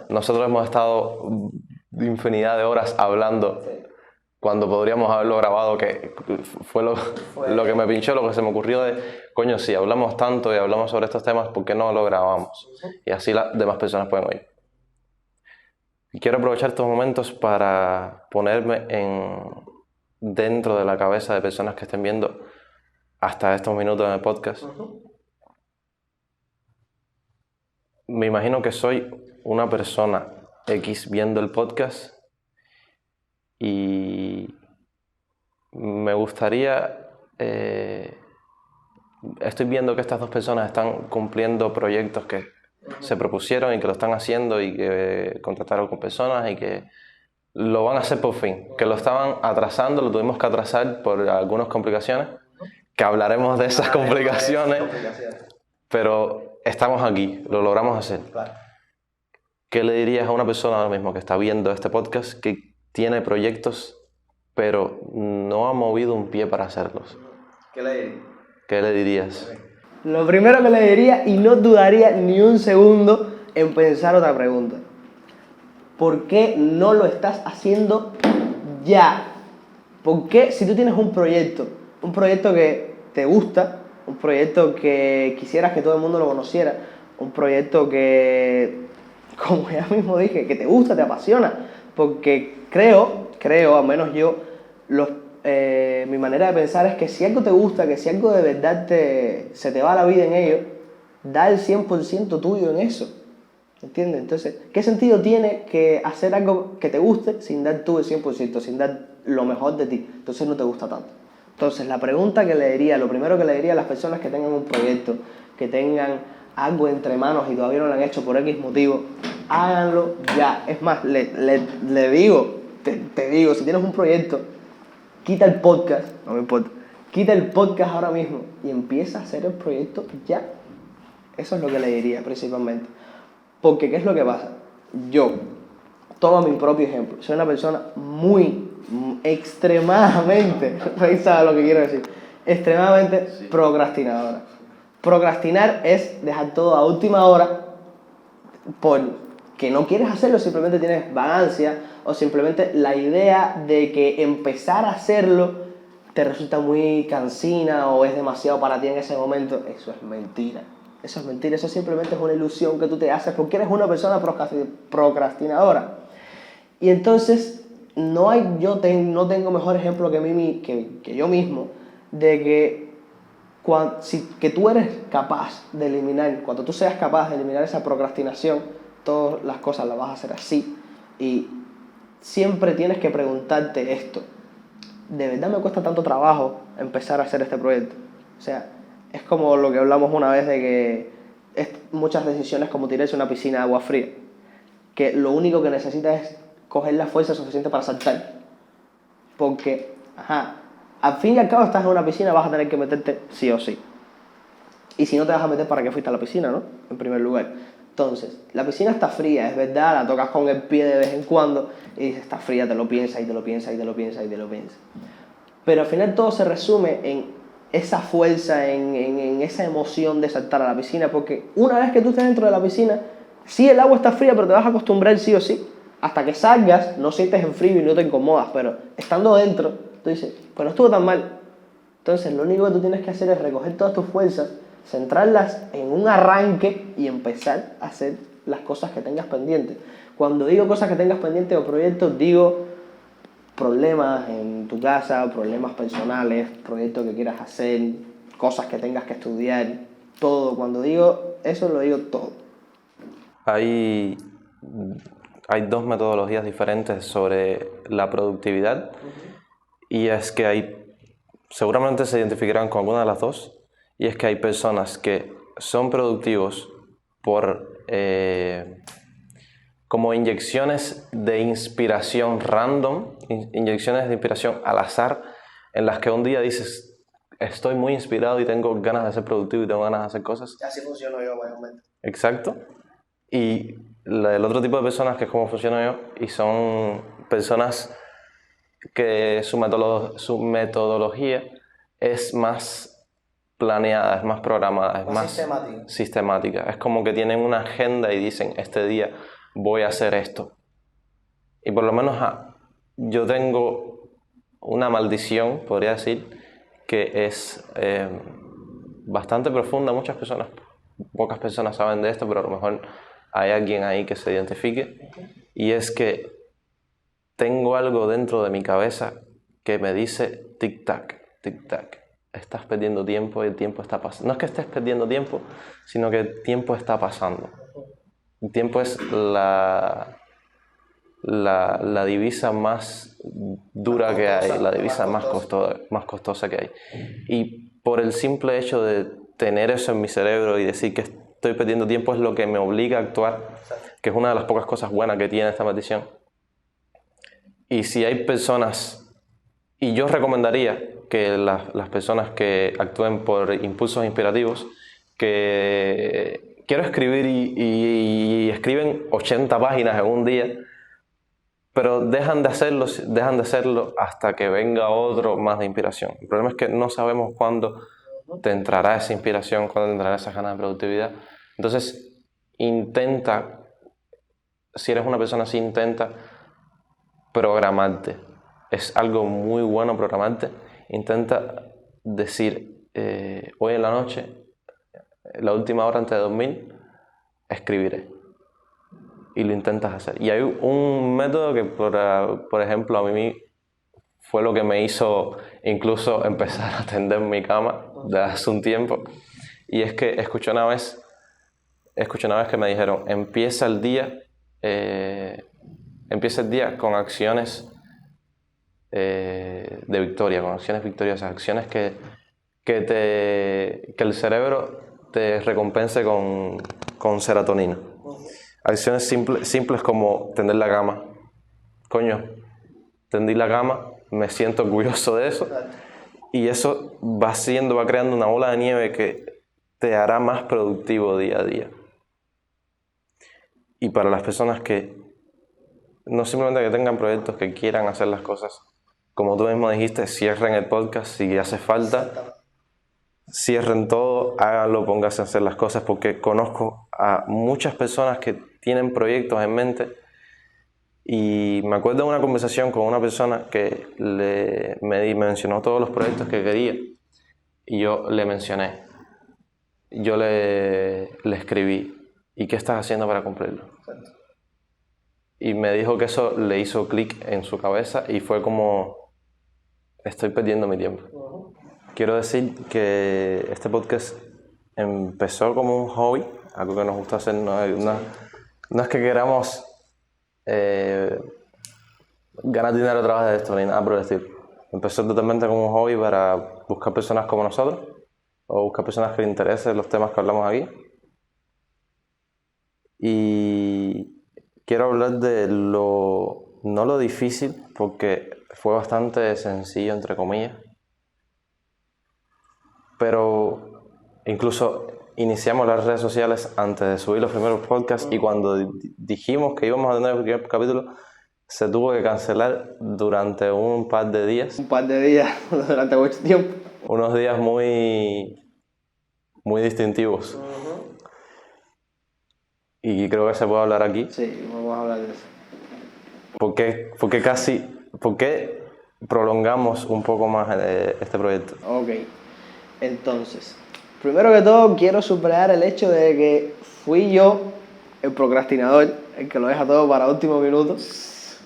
Nosotros hemos estado infinidad de horas hablando cuando podríamos haberlo grabado, que fue lo que me pinchó, lo que se me ocurrió de, coño, si hablamos tanto y hablamos sobre estos temas, ¿por qué no lo grabamos? Y así las demás personas pueden oír. Y quiero aprovechar estos momentos para ponerme dentro de la cabeza de personas que estén viendo hasta estos minutos en el podcast. Me imagino que soy una persona X viendo el podcast y me gustaría... estoy viendo que estas dos personas están cumpliendo proyectos que se propusieron y que lo están haciendo y que contrataron con personas y que lo van a hacer por fin, que lo estaban atrasando, lo tuvimos que atrasar por algunas complicaciones, que hablaremos de esas complicaciones, pero estamos aquí, lo logramos hacer. Claro. ¿Qué le dirías a una persona ahora mismo que está viendo este podcast que tiene proyectos pero no ha movido un pie para hacerlos? ¿Qué le dirías? ¿Qué le dirías? Lo primero que le diría, y no dudaría ni un segundo en pensar otra pregunta. ¿Por qué no lo estás haciendo ya? ¿Por qué si tú tienes un proyecto que te gusta, un proyecto que quisieras que todo el mundo lo conociera, un proyecto que, como ya mismo dije, que te gusta, te apasiona? Porque creo, al menos yo, mi manera de pensar es que si algo te gusta, que si algo de verdad se te va la vida en ello, da el 100% tuyo en eso. ¿Entiendes? Entonces, ¿qué sentido tiene que hacer algo que te guste sin dar tú el 100%, sin dar lo mejor de ti? Entonces no te gusta tanto. Entonces, la pregunta que le diría, lo primero que le diría a las personas que tengan un proyecto, que tengan algo entre manos y todavía no lo han hecho por X motivo, háganlo ya. Es más, le digo, te digo, si tienes un proyecto, quita el podcast, no me importa, quita el podcast ahora mismo y empieza a hacer el proyecto ya. Eso es lo que le diría principalmente. Porque, ¿qué es lo que pasa? Yo, tomo mi propio ejemplo, soy una persona extremadamente, ¿sabes lo que quiero decir? Extremadamente procrastinadora. Procrastinar es dejar todo a última hora porque no quieres hacerlo, simplemente tienes vagancia o simplemente la idea de que empezar a hacerlo te resulta muy cansina o es demasiado para ti en ese momento. Eso es mentira. Eso es mentira, eso simplemente es una ilusión que tú te haces porque eres una persona procrastinadora. Y entonces, no tengo mejor ejemplo que yo mismo de que que tú eres capaz de eliminar, cuando tú seas capaz de eliminar esa procrastinación, todas las cosas las vas a hacer así. Y siempre tienes que preguntarte esto: ¿de verdad me cuesta tanto trabajo empezar a hacer este proyecto? O sea, es como lo que hablamos una vez de que muchas decisiones como tirarse a una piscina de agua fría, que lo único que necesitas es coger la fuerza suficiente para saltar. Porque, al fin y al cabo estás en una piscina, vas a tener que meterte sí o sí. Y si no te vas a meter, ¿para qué fuiste a la piscina, no? En primer lugar. Entonces, la piscina está fría, es verdad, la tocas con el pie de vez en cuando y dices, está fría, te lo piensas y te lo piensas y te lo piensas y te lo piensas. Pero al final todo se resume en esa fuerza, en esa emoción de saltar a la piscina, porque una vez que tú estés dentro de la piscina, sí, el agua está fría, pero te vas a acostumbrar sí o sí. Hasta que salgas, no sientes el frío y no te incomodas, pero estando dentro, tú dices, pues no estuvo tan mal. Entonces, lo único que tú tienes que hacer es recoger todas tus fuerzas, centrarlas en un arranque y empezar a hacer las cosas que tengas pendientes. Cuando digo cosas que tengas pendientes o proyectos, digo problemas en tu casa, problemas personales, proyectos que quieras hacer, cosas que tengas que estudiar, todo. Cuando digo eso, lo digo todo. Hay dos metodologías diferentes sobre la productividad y es que seguramente se identificarán con alguna de las dos, y es que hay personas que son productivos por como inyecciones de inspiración random, inyecciones de inspiración al azar, en las que un día dices, estoy muy inspirado y tengo ganas de ser productivo y tengo ganas de hacer cosas. Así funciono yo, mayormente. Exacto. Y el otro tipo de personas, que es como funciono yo, y son personas que su metodología es más planeada, es más programada, es más sistemática. Es como que tienen una agenda y dicen, este día voy a hacer esto. Y por lo menos yo tengo una maldición, podría decir, que es bastante profunda. Pocas personas saben de esto, pero a lo mejor hay alguien ahí que se identifique. Y es que tengo algo dentro de mi cabeza que me dice tic-tac, tic-tac. Estás perdiendo tiempo y el tiempo está pasando. No es que estés perdiendo tiempo, sino que el tiempo está pasando. El tiempo es la divisa más dura que hay, la divisa más costosa que hay. Y por el simple hecho de tener eso en mi cerebro y decir que estoy perdiendo tiempo es lo que me obliga a actuar, que es una de las pocas cosas buenas que tiene esta maldición. Y si hay personas, y yo recomendaría que las personas que actúen por impulsos inspirativos, que quiero escribir y escriben 80 páginas en un día, pero dejan de hacerlo hasta que venga otro más de inspiración. El problema es que no sabemos cuándo te entrará esa inspiración, cuándo te entrará esa ganas de productividad. Entonces, intenta, si eres una persona así, intenta programarte. Es algo muy bueno programarte. Intenta decir, hoy en la noche, la última hora antes de dormir, escribiré. Y lo intentas hacer. Y hay un método que, por ejemplo, a mí fue lo que me hizo incluso empezar a tender mi cama desde hace un tiempo. Y es que escuché una vez que me dijeron, empieza el día con acciones de victoria, con acciones victoriosas, acciones que el cerebro te recompense con serotonina. Acciones simples como tender la cama. Coño, tendí la cama, me siento orgulloso de eso. Y eso va creando una bola de nieve que te hará más productivo día a día. Y para las personas que no simplemente que tengan proyectos, que quieran hacer las cosas, como tú mismo dijiste, cierren el podcast si hace falta. Cierren todo, háganlo, pónganse a hacer las cosas, porque conozco a muchas personas que tienen proyectos en mente y me acuerdo de una conversación con una persona que me mencionó todos los proyectos que quería y yo le mencioné, yo le escribí, ¿y qué estás haciendo para cumplirlo? Y me dijo que eso le hizo clic en su cabeza y fue como, estoy perdiendo mi tiempo. Quiero decir que este podcast empezó como un hobby, algo que nos gusta hacer. No es que queramos ganar dinero a través de esto, ni nada por el estilo. Empezó totalmente como un hobby para buscar personas como nosotros, o buscar personas que les interesen los temas que hablamos aquí. Y quiero hablar de no lo difícil, porque fue bastante sencillo, entre comillas. Pero incluso iniciamos las redes sociales antes de subir los primeros podcasts y cuando dijimos que íbamos a tener el primer capítulo, se tuvo que cancelar durante un par de días. Un par de días, durante mucho tiempo. Unos días muy distintivos. Y creo que se puede hablar aquí. Sí, vamos a hablar de eso. ¿Por qué prolongamos un poco más este proyecto? Ok, entonces, primero que todo quiero superar el hecho de que fui yo el procrastinador, el que lo deja todo para último minuto,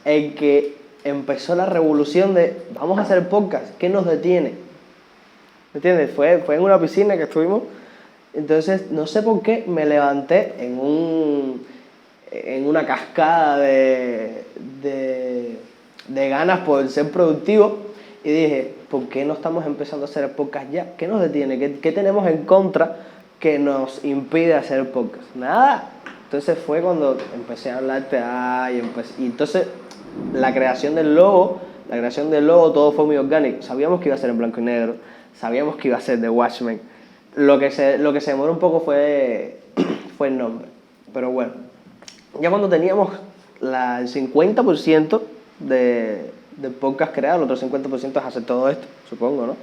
el que empezó la revolución de vamos a hacer el podcast, ¿qué nos detiene? ¿Me entiendes? Fue en una piscina que estuvimos, entonces no sé por qué me levanté en una cascada de ganas por ser productivo y dije, ¿por qué no estamos empezando a hacer el podcast ya? ¿Qué nos detiene? ¿Qué tenemos en contra que nos impide hacer el podcast? Nada. Entonces fue cuando empecé a hablarte, y entonces la creación del logo, todo fue muy orgánico. Sabíamos que iba a ser en blanco y negro, sabíamos que iba a ser The Watchmen. Lo que se demoró un poco fue el nombre. Pero bueno, ya cuando teníamos el 50% del podcast creado, el otro 50% es hacer todo esto, supongo, ¿no?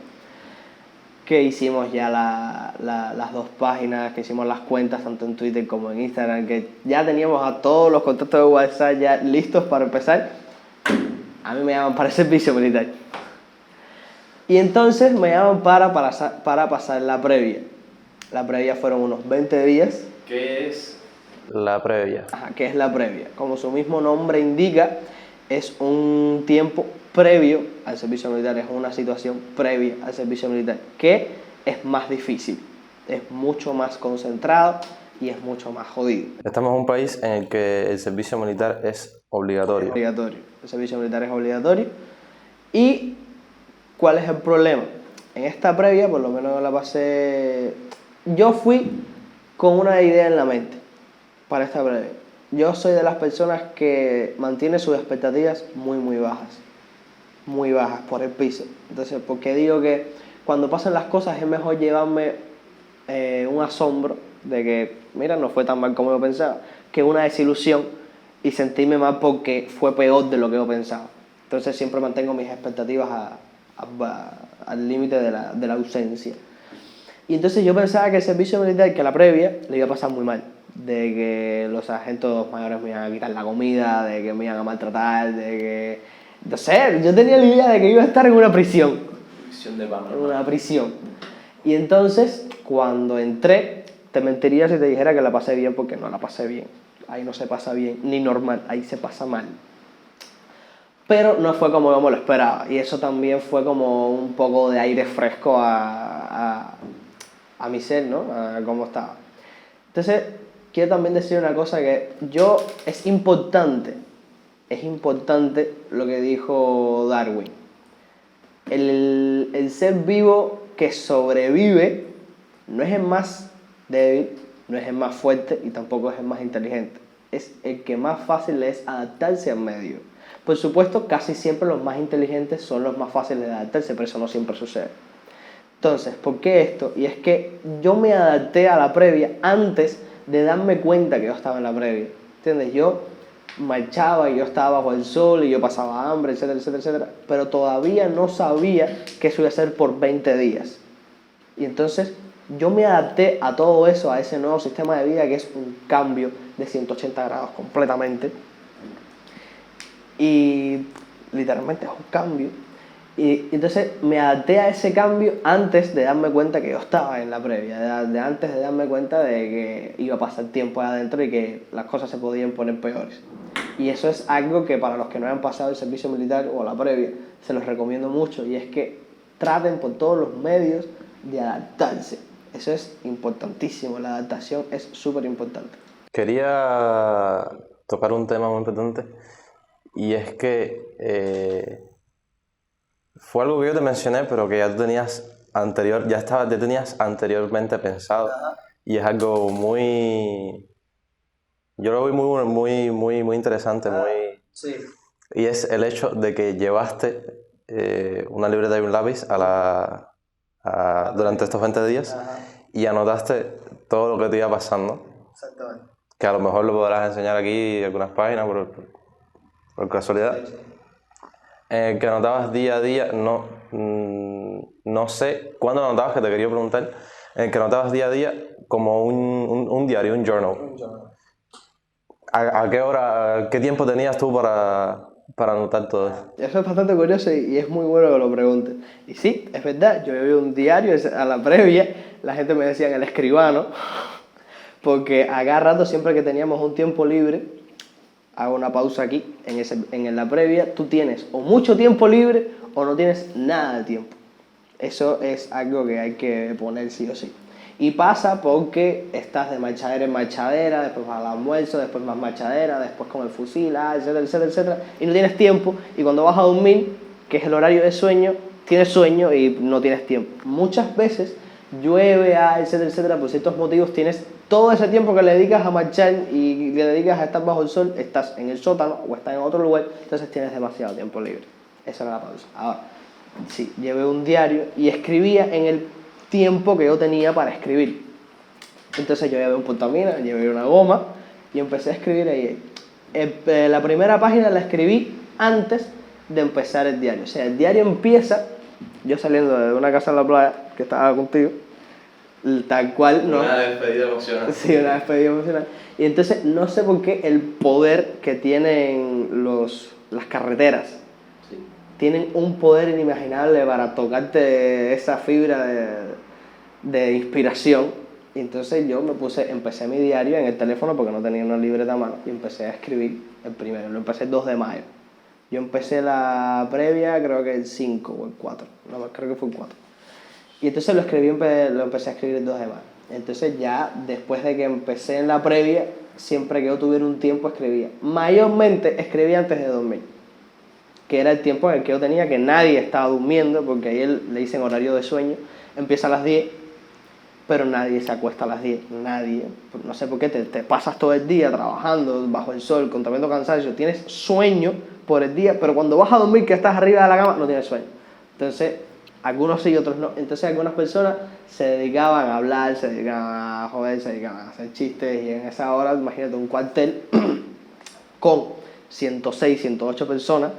Que hicimos ya las 2 páginas, que hicimos las cuentas tanto en Twitter como en Instagram, que ya teníamos a todos los contactos de WhatsApp ya listos para empezar. A mí me llaman para el servicio militar. Y entonces me llaman para pasar la previa. La previa fueron unos 20 días. ¿Qué es la previa? Ajá, ¿qué es la previa? Como su mismo nombre indica, es un tiempo previo al servicio militar, es una situación previa al servicio militar, que es más difícil, es mucho más concentrado, y es mucho más jodido. Estamos en un país en el que el servicio militar es obligatorio. Es obligatorio. El servicio militar es obligatorio. ¿Y cuál es el problema? En esta previa, por lo menos la pasé... Yo fui con una idea en la mente para esta previa. Yo soy de las personas que mantiene sus expectativas muy bajas, por el piso. Entonces, porque digo que cuando pasan las cosas es mejor llevarme un asombro de que, mira, no fue tan mal como yo pensaba, que una desilusión y sentirme mal porque fue peor de lo que yo pensaba. Entonces siempre mantengo mis expectativas al límite de la ausencia. Y entonces yo pensaba que el servicio militar, que la previa, le iba a pasar muy mal. De que los sargentos mayores me iban a quitar la comida, de que me iban a maltratar, de que... No sé, yo tenía la idea de que iba a estar en una prisión. Prisión de paz. En una prisión. Y entonces, cuando entré, te mentiría si te dijera que la pasé bien, porque no la pasé bien. Ahí no se pasa bien, ni normal, ahí se pasa mal. Pero no fue como yo me lo esperaba. Y eso también fue como un poco de aire fresco a mi ser, ¿no? A cómo estaba. Entonces, quiero también decir una cosa que es importante lo que dijo Darwin. El ser vivo que sobrevive no es el más débil, no es el más fuerte y tampoco es el más inteligente. Es el que más fácil es adaptarse al medio. Por supuesto, casi siempre los más inteligentes son los más fáciles de adaptarse, pero eso no siempre sucede. Entonces, ¿por qué esto? Y es que yo me adapté a la previa antes de darme cuenta que yo estaba en la previa. ¿Entiendes? Yo marchaba y yo estaba bajo el sol y yo pasaba hambre, etcétera, etcétera, etcétera. Pero todavía no sabía que eso iba a ser por 20 días. Y entonces yo me adapté a todo eso, a ese nuevo sistema de vida que es un cambio de 180 grados completamente. Y literalmente es un cambio. Y entonces me adapté a ese cambio antes de darme cuenta que yo estaba en la previa, antes de darme cuenta de que iba a pasar tiempo ahí adentro y que las cosas se podían poner peores. Y eso es algo que para los que no hayan pasado el servicio militar o la previa, se los recomiendo mucho, y es que traten por todos los medios de adaptarse. Eso es importantísimo, la adaptación es súper importante. Quería tocar un tema muy importante, y es que fue algo que yo te mencioné, pero que ya tú tenías anteriormente pensado. Ajá. Y es algo yo lo veo muy interesante, Sí. y es el hecho de que llevaste una libreta y un lápiz durante estos 20 días. Ajá. Y anotaste todo lo que te iba pasando, Exactamente. que a lo mejor lo podrás enseñar aquí en algunas páginas por casualidad. Que anotabas día a día, no sé cuándo lo anotabas, que te quería preguntar, que anotabas día a día como un diario, un journal. ¿A qué hora, qué tiempo tenías tú para anotar todo eso? Eso es bastante curioso y es muy bueno que lo preguntes. Y sí, es verdad, yo llevé un diario a la previa, la gente me decía el escribano, porque a cada rato, siempre que teníamos un tiempo libre, hago una pausa aquí, en la previa, tú tienes o mucho tiempo libre o no tienes nada de tiempo. Eso es algo que hay que poner sí o sí. Y pasa porque estás de marchadera en marchadera, después vas al almuerzo, después más marchadera, después con el fusil, etcétera, etcétera, etcétera, y no tienes tiempo, y cuando vas a dormir, que es el horario de sueño, tienes sueño y no tienes tiempo. Muchas veces llueve, etcétera, etcétera, por ciertos motivos tienes todo ese tiempo que le dedicas a marchar y le dedicas a estar bajo el sol, estás en el sótano o estás en otro lugar, entonces tienes demasiado tiempo libre. Esa era la pausa. Ahora, sí, llevé un diario y escribía en el tiempo que yo tenía para escribir. Entonces yo llevé un portamina, llevé una goma y empecé a escribir ahí. La primera página la escribí antes de empezar el diario. O sea, el diario empieza yo saliendo de una casa en la playa que estaba contigo, tal cual. Una despedida emocional. Sí, una despedida emocional. Y entonces no sé por qué el poder que tienen las carreteras, tienen un poder inimaginable para tocarte esa fibra de inspiración. Y entonces yo empecé mi diario en el teléfono porque no tenía una libreta a mano y empecé a escribir el primero. Lo empecé el 2 de mayo. Yo empecé la previa creo que el 5 o el 4, no, creo que fue el 4. Y entonces lo empecé a escribir el 2 de mayo. Entonces ya después de que empecé en la previa, siempre que yo tuviera un tiempo escribía. Mayormente escribía antes de dormir, que era el tiempo en el que yo tenía que nadie estaba durmiendo, porque ahí le dicen horario de sueño, empieza a las 10, pero nadie se acuesta a las 10, nadie. No sé por qué, te pasas todo el día trabajando bajo el sol, con tremendo cansancio, tienes sueño por el día, pero cuando vas a dormir, que estás arriba de la cama, no tienes sueño. Entonces, algunos sí y otros no. Entonces algunas personas se dedicaban a hablar, se dedicaban a joder, se dedicaban a hacer chistes, y en esa hora, imagínate, un cuartel con 106, 108 personas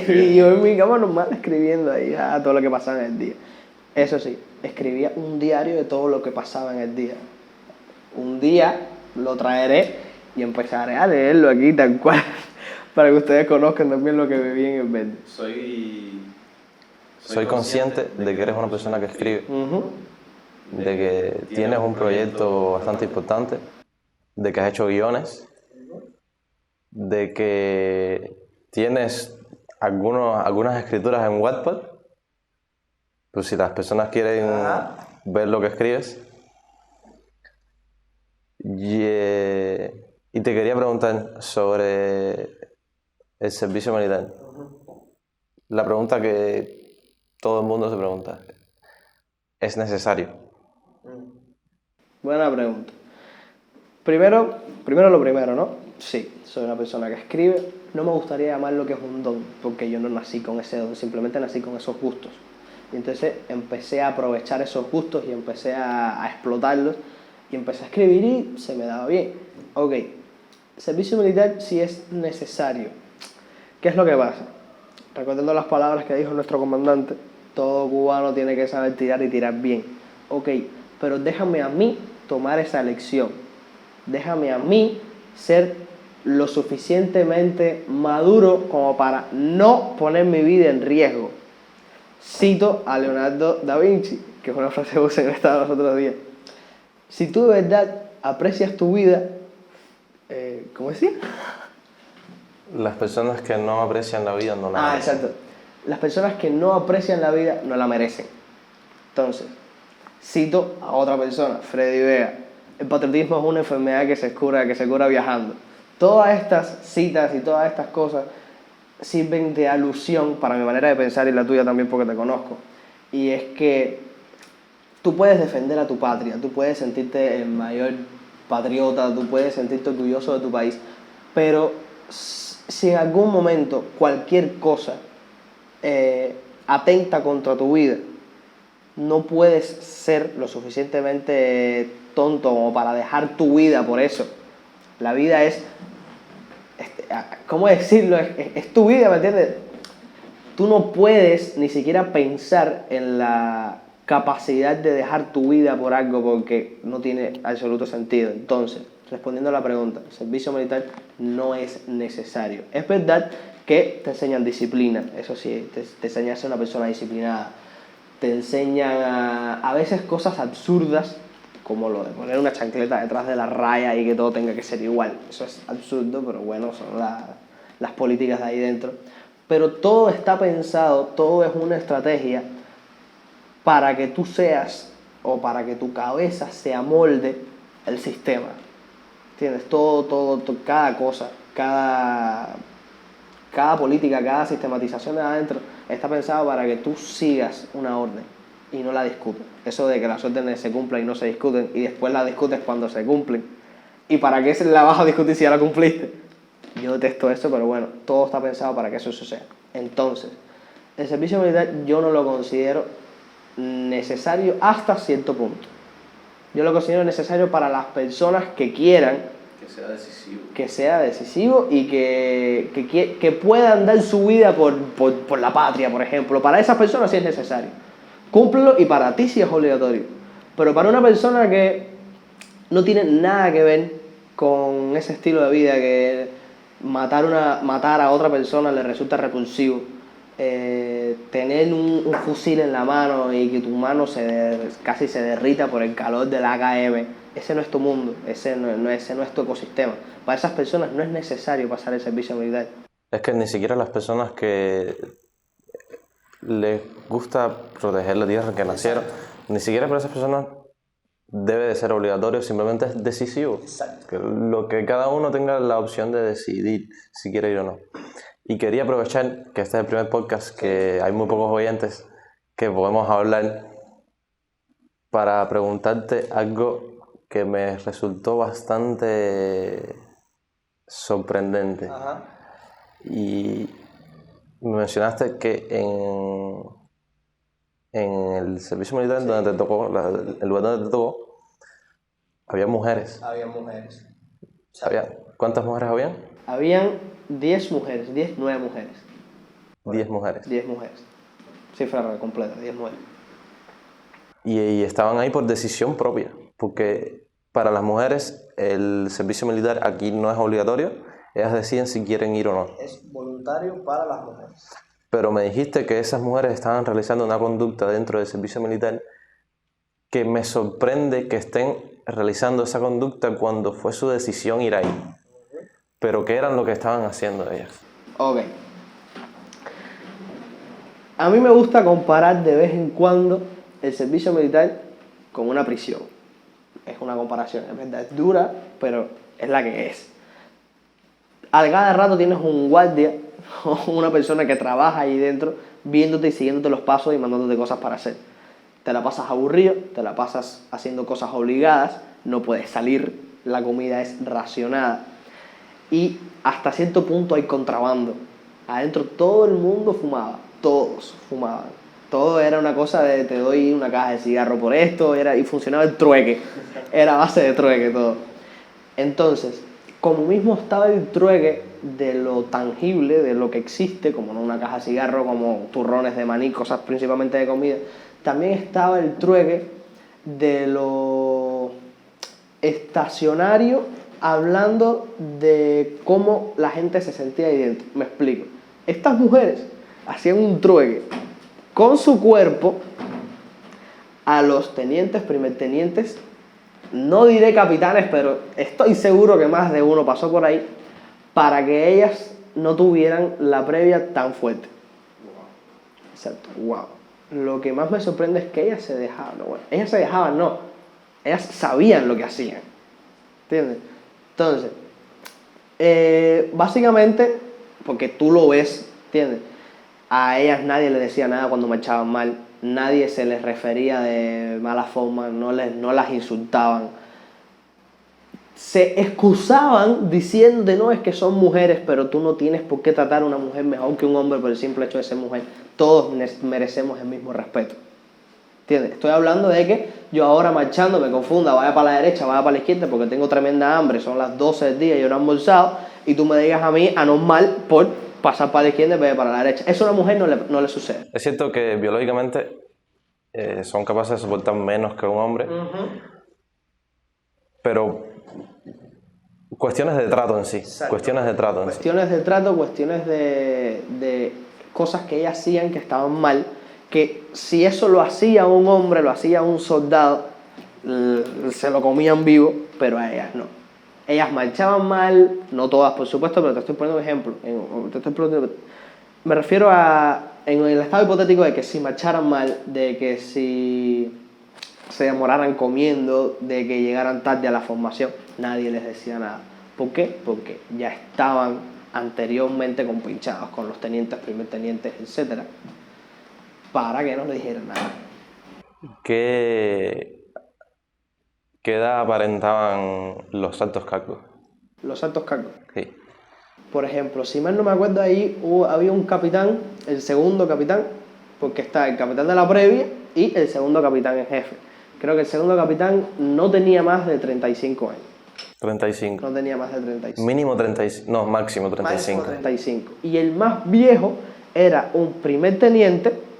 y yo en mi cama normal escribiendo ahí todo lo que pasaba en el día. Eso sí, escribía un diario de todo lo que pasaba en el día. Un día lo traeré y empezaré a leerlo aquí tal cual para que ustedes conozcan también lo que viví en el verde. Soy consciente de que eres una persona que escribe, de que tienes un proyecto bastante importante, de que has hecho guiones, de que tienes algunas escrituras en Wattpad, pues si las personas quieren ver lo que escribes. Y te quería preguntar sobre el servicio militar. La pregunta que todo el mundo se pregunta: ¿es necesario? Buena pregunta. Primero lo primero, ¿no? Sí, soy una persona que escribe. No me gustaría llamar lo que es un don, porque yo no nací con ese don, simplemente nací con esos gustos. Y entonces empecé a aprovechar esos gustos y empecé a explotarlos y empecé a escribir y se me daba bien. Ok, servicio militar sí es necesario. ¿Qué es lo que pasa? Recordando las palabras que dijo nuestro comandante, todo cubano tiene que saber tirar y tirar bien. Ok, pero déjame a mí tomar esa elección. Déjame a mí ser lo suficientemente maduro como para no poner mi vida en riesgo. Cito a Leonardo da Vinci, que es una frase que usé en esta los otros días. Si tú de verdad aprecias tu vida, ¿cómo decía? Las personas que no aprecian la vida no la merecen. Exacto. Las personas que no aprecian la vida no la merecen. Entonces, cito a otra persona, Freddy Vega. El patriotismo es una enfermedad que se cura viajando. Todas estas citas y todas estas cosas sirven de alusión para mi manera de pensar y la tuya también porque te conozco. Y es que tú puedes defender a tu patria, tú puedes sentirte el mayor patriota, tú puedes sentirte orgulloso de tu país, pero si en algún momento cualquier cosa atenta contra tu vida, no puedes ser lo suficientemente tonto como para dejar tu vida por eso. La vida es, ¿cómo decirlo? Es tu vida, ¿me entiendes? Tú no puedes ni siquiera pensar en la capacidad de dejar tu vida por algo porque no tiene absoluto sentido. Entonces, respondiendo a la pregunta, el servicio militar no es necesario. Es verdad que te enseñan disciplina, eso sí, te enseñan a ser una persona disciplinada. Te enseñan a veces cosas absurdas, como lo de poner una chancleta detrás de la raya y que todo tenga que ser igual. Eso es absurdo, pero bueno, son las políticas de ahí dentro. Pero todo está pensado, todo es una estrategia para que tú seas, o para que tu cabeza se amolde el sistema. ¿Entiendes? Todo, cada cosa, cada política, cada sistematización de adentro está pensado para que tú sigas una orden y no la discutas. Eso de que las órdenes se cumplan y no se discuten y después la discutes cuando se cumplen. ¿Y para qué la vas a discutir si ya la cumpliste? Yo detesto eso, pero bueno, todo está pensado para que eso suceda. Entonces, el servicio militar yo no lo considero necesario hasta cierto punto. Yo lo considero necesario para las personas que quieran que sea decisivo y que puedan dar su vida por la patria, por ejemplo. Para esas personas sí es necesario. Cúmplelo y para ti sí es obligatorio. Pero para una persona que no tiene nada que ver con ese estilo de vida, que matar a otra persona le resulta repulsivo, tener un fusil en la mano y que tu mano casi se derrita por el calor del AKM, ese no es tu mundo, ese no es tu ecosistema. Para esas personas no es necesario pasar el servicio militar. Es que ni siquiera las personas que les gusta proteger la tierra en que nacieron. Ni siquiera para esas personas debe de ser obligatorio, simplemente es decisivo. Exacto. Que lo que cada uno tenga la opción de decidir si quiere ir o no. Y quería aprovechar que este es el primer podcast, que hay muy pocos oyentes, que podemos hablar, para preguntarte algo que me resultó bastante sorprendente. Ajá. Y me mencionaste que en el servicio militar donde te tocó, el lugar donde te tocó, había mujeres. Había mujeres. ¿Cuántas mujeres habían? Habían 10 mujeres, 9 mujeres. 10 mujeres. 10 mujeres. Cifra completa, 10 mujeres. Y estaban ahí por decisión propia, porque para las mujeres el servicio militar aquí no es obligatorio, ellas deciden si quieren ir o no. Es voluntario para las mujeres. Pero me dijiste que esas mujeres estaban realizando una conducta dentro del servicio militar que me sorprende que estén realizando esa conducta cuando fue su decisión ir ahí. Pero ¿qué eran lo que estaban haciendo ellas? Ok. A mí me gusta comparar de vez en cuando el servicio militar con una prisión. Es una comparación, es verdad, es dura, pero es la que es. A cada rato tienes un guardia o una persona que trabaja ahí dentro viéndote y siguiéndote los pasos y mandándote cosas para hacer. Te la pasas aburrido, te la pasas haciendo cosas obligadas, no puedes salir, la comida es racionada y hasta cierto punto hay contrabando. Adentro todo el mundo fumaba, todos fumaban. Todo era una cosa de te doy una caja de cigarro por esto, y funcionaba el trueque, era a base de trueque todo. Entonces, como mismo estaba el trueque de lo tangible, de lo que existe, como una caja de cigarro, como turrones de maní, cosas principalmente de comida, también estaba el trueque de lo estacionario, hablando de cómo la gente se sentía ahí dentro. Me explico. Estas mujeres hacían un trueque con su cuerpo a los tenientes, primertenientes, no diré capitanes, pero estoy seguro que más de uno pasó por ahí, para que ellas no tuvieran la previa tan fuerte. Exacto, wow. Lo que más me sorprende es que ellas se dejaban, ellas sabían lo que hacían, ¿entiendes? Entonces, básicamente, porque tú lo ves, ¿entiendes? A ellas nadie les decía nada cuando marchaban mal, nadie se les refería de mala forma, no las insultaban. Se excusaban diciendo, no, es que son mujeres, pero tú no tienes por qué tratar a una mujer mejor que un hombre por el simple hecho de ser mujer. Todos merecemos el mismo respeto. ¿Entiendes? Estoy hablando de que yo ahora marchando me confunda, vaya para la derecha, vaya para la izquierda, porque tengo tremenda hambre, son las 12 del día y yo no he almorzado, y tú me digas a mí anormal por pasar para la izquierda y vaya para la derecha. Eso a una mujer no le sucede. Es cierto que biológicamente son capaces de soportar menos que un hombre, pero cuestiones de trato en sí. Exacto. Cuestiones de trato cuestiones de cosas que ellas hacían que estaban mal, que si eso lo hacía un hombre, lo hacía un soldado, se lo comían vivo, pero a ellas no. Ellas marchaban mal, no todas por supuesto, pero te estoy poniendo un ejemplo. Me refiero a, en el estado hipotético de que si marcharan mal, de que si se demoraran comiendo, de que llegaran tarde a la formación, nadie les decía nada. ¿Por qué? Porque ya estaban anteriormente compinchados con los tenientes, primertenientes, etc., para que no les dijeran nada. ¿Qué edad aparentaban los altos cargos? Los altos cargos. Sí. Por ejemplo, si mal no me acuerdo, ahí había un capitán, el segundo capitán, porque está el capitán de la previa y el segundo capitán en jefe. Creo que el segundo capitán no tenía más de 35 años. 35. No tenía más de 35. Mínimo 35, no, máximo 35. Máximo 35. Y el más viejo era un primer teniente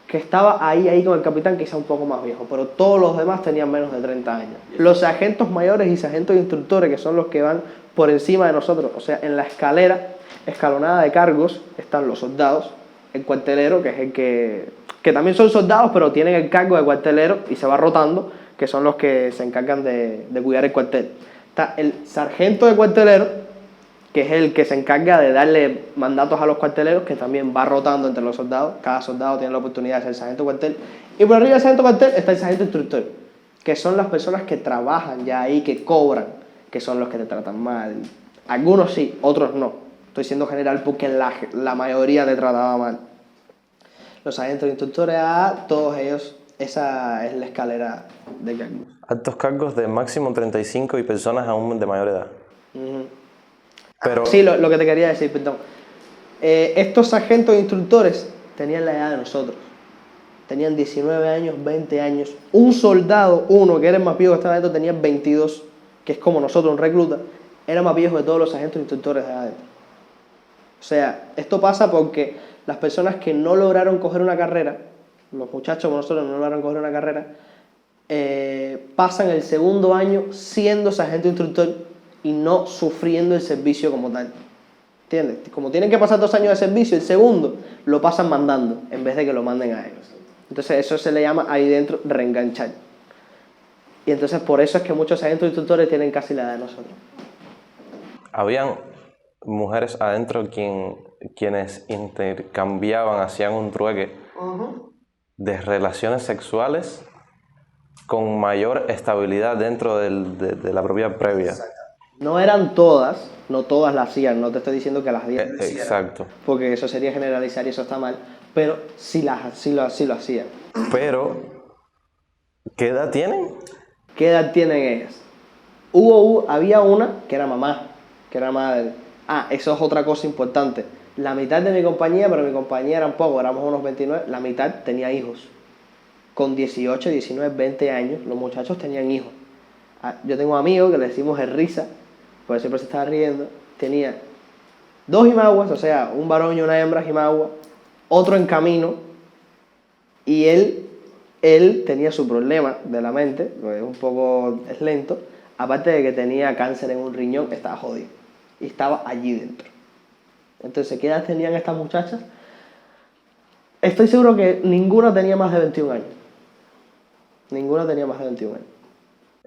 que estaba ahí con el capitán, quizá un poco más viejo, pero todos los demás tenían menos de 30 años. Los sargentos mayores y sargentos instructores, que son los que van por encima de nosotros, o sea, en la escalera escalonada de cargos están los soldados, el cuartelero, que es el que también son soldados, pero tienen el cargo de cuartelero y se va rotando, que son los que se encargan de cuidar el cuartel. Está el sargento de cuartelero, que es el que se encarga de darle mandatos a los cuarteleros, que también va rotando entre los soldados. Cada soldado tiene la oportunidad de ser sargento cuartel. Y por arriba del sargento cuartel está el sargento instructor, que son las personas que trabajan ya ahí, que cobran, que son los que te tratan mal. Algunos sí, otros no. Estoy siendo general porque la mayoría te trataba mal. Los sargentos instructores A, todos ellos, esa es la escalera de cargos. Altos cargos de máximo 35 y personas aún de mayor edad. Pero Sí, lo que te quería decir, perdón. Estos sargentos instructores tenían la edad de nosotros. Tenían 19 años, 20 años. Un soldado, uno que era el más viejo que estaba adentro, tenía 22, que es como nosotros, un recluta, era más viejo que todos los sargentos instructores de adentro. O sea, esto pasa porque las personas que no lograron coger una carrera, los muchachos como nosotros no lograron coger una carrera, pasan el segundo año siendo sargento instructor y no sufriendo el servicio como tal. ¿Entiendes? Como tienen que pasar 2 años de servicio, el segundo lo pasan mandando en vez de que lo manden a ellos. Entonces eso se le llama ahí dentro reenganchar. Y entonces por eso es que muchos sargentos instructores tienen casi la edad de nosotros. habían mujeres adentro quienes intercambiaban, hacían un trueque de relaciones sexuales con mayor estabilidad dentro de la propia previa. No eran todas, no todas las hacían, no te estoy diciendo que las 10 lo hicieran, Exacto. porque eso sería generalizar y eso está mal, pero sí lo hacían. Pero, ¿qué edad tienen? ¿Qué edad tienen ellas? Había una que era mamá, que era madre. Eso es otra cosa importante. La mitad de mi compañía, pero mi compañía eran pocos, éramos unos 29, la mitad tenía hijos. Con 18, 19, 20 años, los muchachos tenían hijos. Yo tengo un amigo que le decimos el Risa, porque siempre se estaba riendo, tenía 2 jimaguas, o sea, un varón y una hembra jimagua, otro en camino, y él tenía su problema de la mente, es lento, aparte de que tenía cáncer en un riñón, estaba jodido, y estaba allí dentro. Entonces, ¿qué edad tenían estas muchachas? Estoy seguro que ninguna tenía más de 21 años. Ninguna tenía más de 21 años.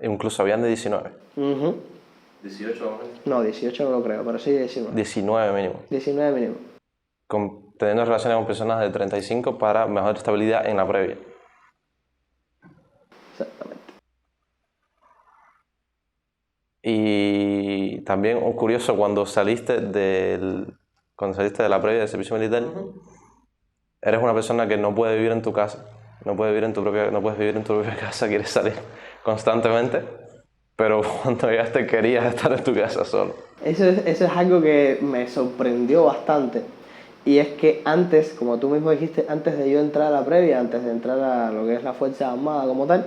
Incluso habían de 19. 18 más o menos. No, 18 no lo creo, pero sí 19. 19 mínimo. 19 mínimo. Teniendo relaciones con personas de 35 para mejor estabilidad en la previa. Exactamente. Y también un curioso, cuando saliste de la previa del servicio militar, eres una persona que no puede vivir en tu casa, no puedes vivir en tu propia casa, quieres salir constantemente, pero cuando llegaste querías estar en tu casa solo. Eso es algo que me sorprendió bastante. Y es que antes, como tú mismo dijiste, antes de yo entrar a la previa, antes de entrar a lo que es la Fuerza Armada como tal,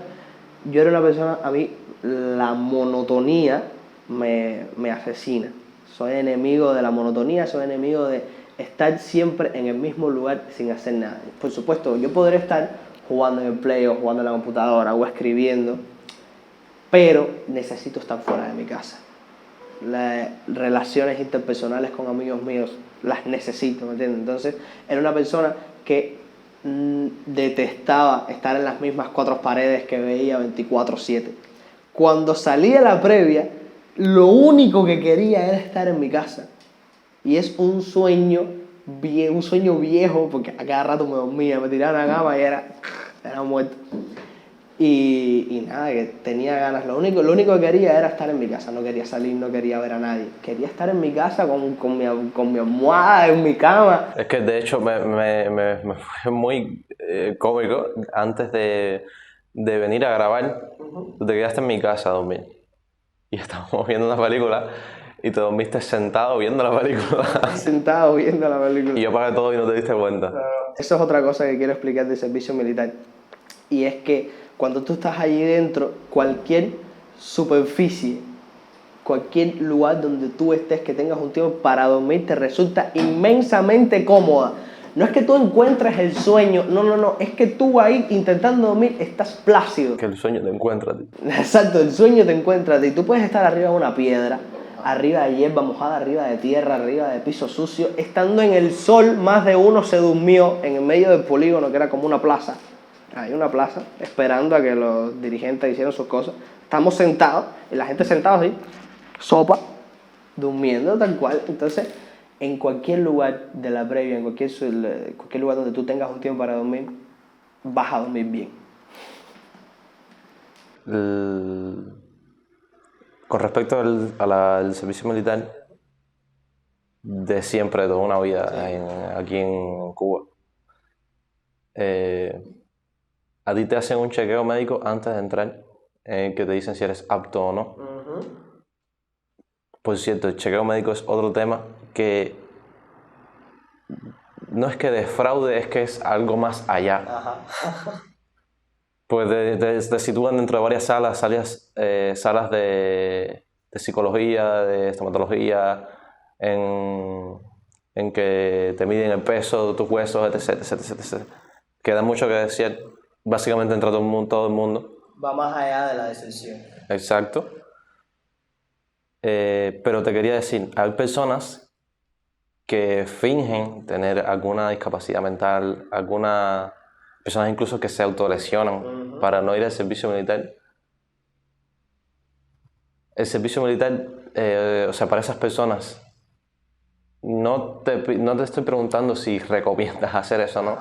yo era una persona, a mí la monotonía me asesina. Soy enemigo de la monotonía, soy enemigo de estar siempre en el mismo lugar sin hacer nada. Por supuesto, yo podré estar jugando en el play o jugando en la computadora o escribiendo, pero necesito estar fuera de mi casa. Las relaciones interpersonales con amigos míos las necesito, ¿me entiendes? Entonces era una persona que detestaba estar en las mismas 4 paredes que veía 24/7. Cuando salí de la previa, lo único que quería era estar en mi casa. Y es un sueño viejo, porque a cada rato me dormía, me tiraba en la cama y era muerto. Y nada, que tenía ganas. Lo único que quería era estar en mi casa. No quería salir, no quería ver a nadie. Quería estar en mi casa con mi almohada, en mi cama. Es que de hecho me fue muy cómico. Antes de venir a grabar, tú te quedaste en mi casa a dormir. Y estábamos viendo una película y te dormiste sentado viendo la película. Sentado viendo la película. Y yo apagué todo y no te diste cuenta. Eso es otra cosa que quiero explicar del servicio militar. Y es que cuando tú estás allí dentro, cualquier superficie, cualquier lugar donde tú estés que tengas un tiempo para dormir te resulta inmensamente cómoda. No es que tú encuentres el sueño, no, es que tú ahí intentando dormir estás plácido. Que el sueño te encuentra a ti. Exacto, el sueño te encuentra a ti. Tú puedes estar arriba de una piedra, arriba de hierba mojada, arriba de tierra, arriba de piso sucio, estando en el sol. Más de uno se durmió en el medio del polígono, que era como una plaza. Hay una plaza, esperando a que los dirigentes hicieran sus cosas. Estamos sentados, y la gente sentada así, sopa, durmiendo tal cual. Entonces, en cualquier lugar de la previa, en cualquier lugar donde tú tengas un tiempo para dormir, vas a dormir bien. Con respecto al servicio militar, de siempre, de toda una vida aquí en Cuba, a ti te hacen un chequeo médico antes de entrar, que te dicen si eres apto o no. Por cierto, el chequeo médico es otro tema que no es que defraude, es que es algo más allá. Ajá. Pues te sitúan dentro de varias salas de psicología, de estomatología, en que te miden el peso de tus huesos, etc, etc, etc, etc. Queda mucho que decir, básicamente entra todo el mundo. Va más allá de la decepción. Exacto. Pero te quería decir, hay personas que fingen tener alguna discapacidad mental, algunas personas incluso que se autolesionan para no ir al servicio militar. El servicio militar, o sea, para esas personas, no te estoy preguntando si recomiendas hacer eso o no.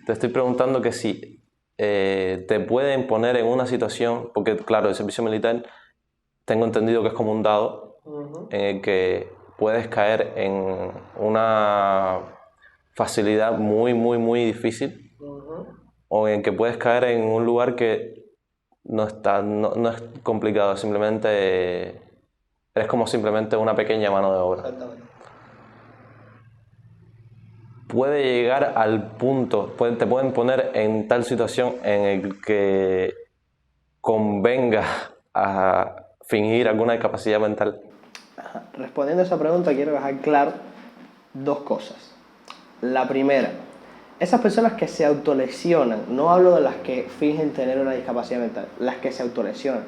Te estoy preguntando que si te pueden poner en una situación, porque claro, el servicio militar tengo entendido que es como un dado en el que puedes caer en una facilidad muy, muy, muy difícil o en que puedes caer en un lugar que no es complicado, simplemente eres como simplemente una pequeña mano de obra. Exactamente. Puede llegar al punto, te pueden poner en tal situación en el que convenga a fingir alguna discapacidad mental. Respondiendo a esa pregunta, quiero dejar claro dos cosas. La primera, esas personas que se autolesionan, no hablo de las que fingen tener una discapacidad mental, las que se autolesionan.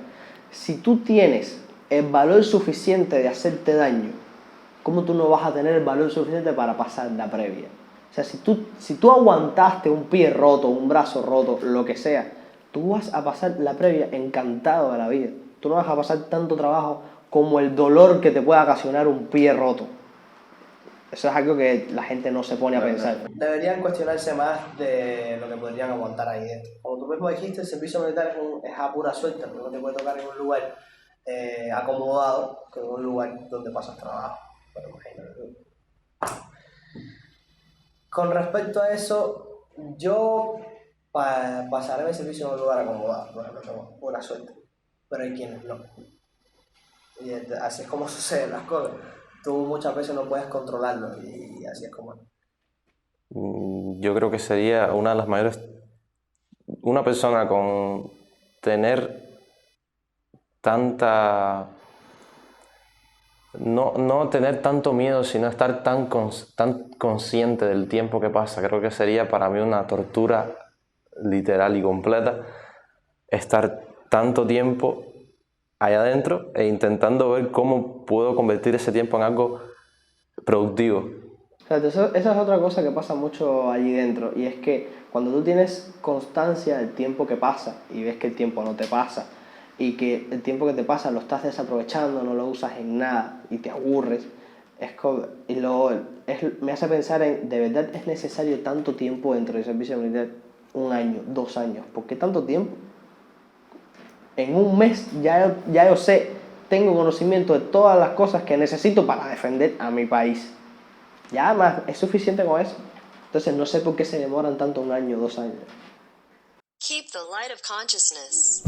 Si tú tienes el valor suficiente de hacerte daño, ¿cómo tú no vas a tener el valor suficiente para pasar la previa? O sea, si tú aguantaste un pie roto, un brazo roto, lo que sea, tú vas a pasar la previa encantado de la vida. Tú no vas a pasar tanto trabajo como el dolor que te pueda ocasionar un pie roto. Eso es algo que la gente no se pone a pensar. Deberían cuestionarse más de lo que podrían aguantar ahí dentro. Como tú mismo dijiste, el servicio militar es a pura suerte, porque no te puede tocar en un lugar acomodado que en un lugar donde pasas trabajo. Pero imagínate. Con respecto a eso, yo pasaré mi servicio en un lugar acomodado, por ejemplo, tengo pura suerte. Pero hay quienes no. Y así es como suceden las cosas. Tú muchas veces no puedes controlarlo y así es como... Yo creo que sería una de las mayores... Una persona con tener tanta... No tener tanto miedo, sino estar tan consciente del tiempo que pasa. Creo que sería para mí una tortura literal y completa estar tanto tiempo allá adentro e intentando ver cómo puedo convertir ese tiempo en algo productivo. Esa es otra cosa que pasa mucho allí dentro, y es que cuando tú tienes constancia del tiempo que pasa y ves que el tiempo no te pasa y que el tiempo que te pasa lo estás desaprovechando, no lo usas en nada y te aburres, me hace pensar en, ¿de verdad es necesario tanto tiempo dentro del servicio militar? 1 año, 2 años, ¿por qué tanto tiempo? En un mes ya yo sé, tengo conocimiento de todas las cosas que necesito para defender a mi país. Ya más, es suficiente con eso. Entonces no sé por qué se demoran tanto 1 año, 2 años. Keep the light of consciousness.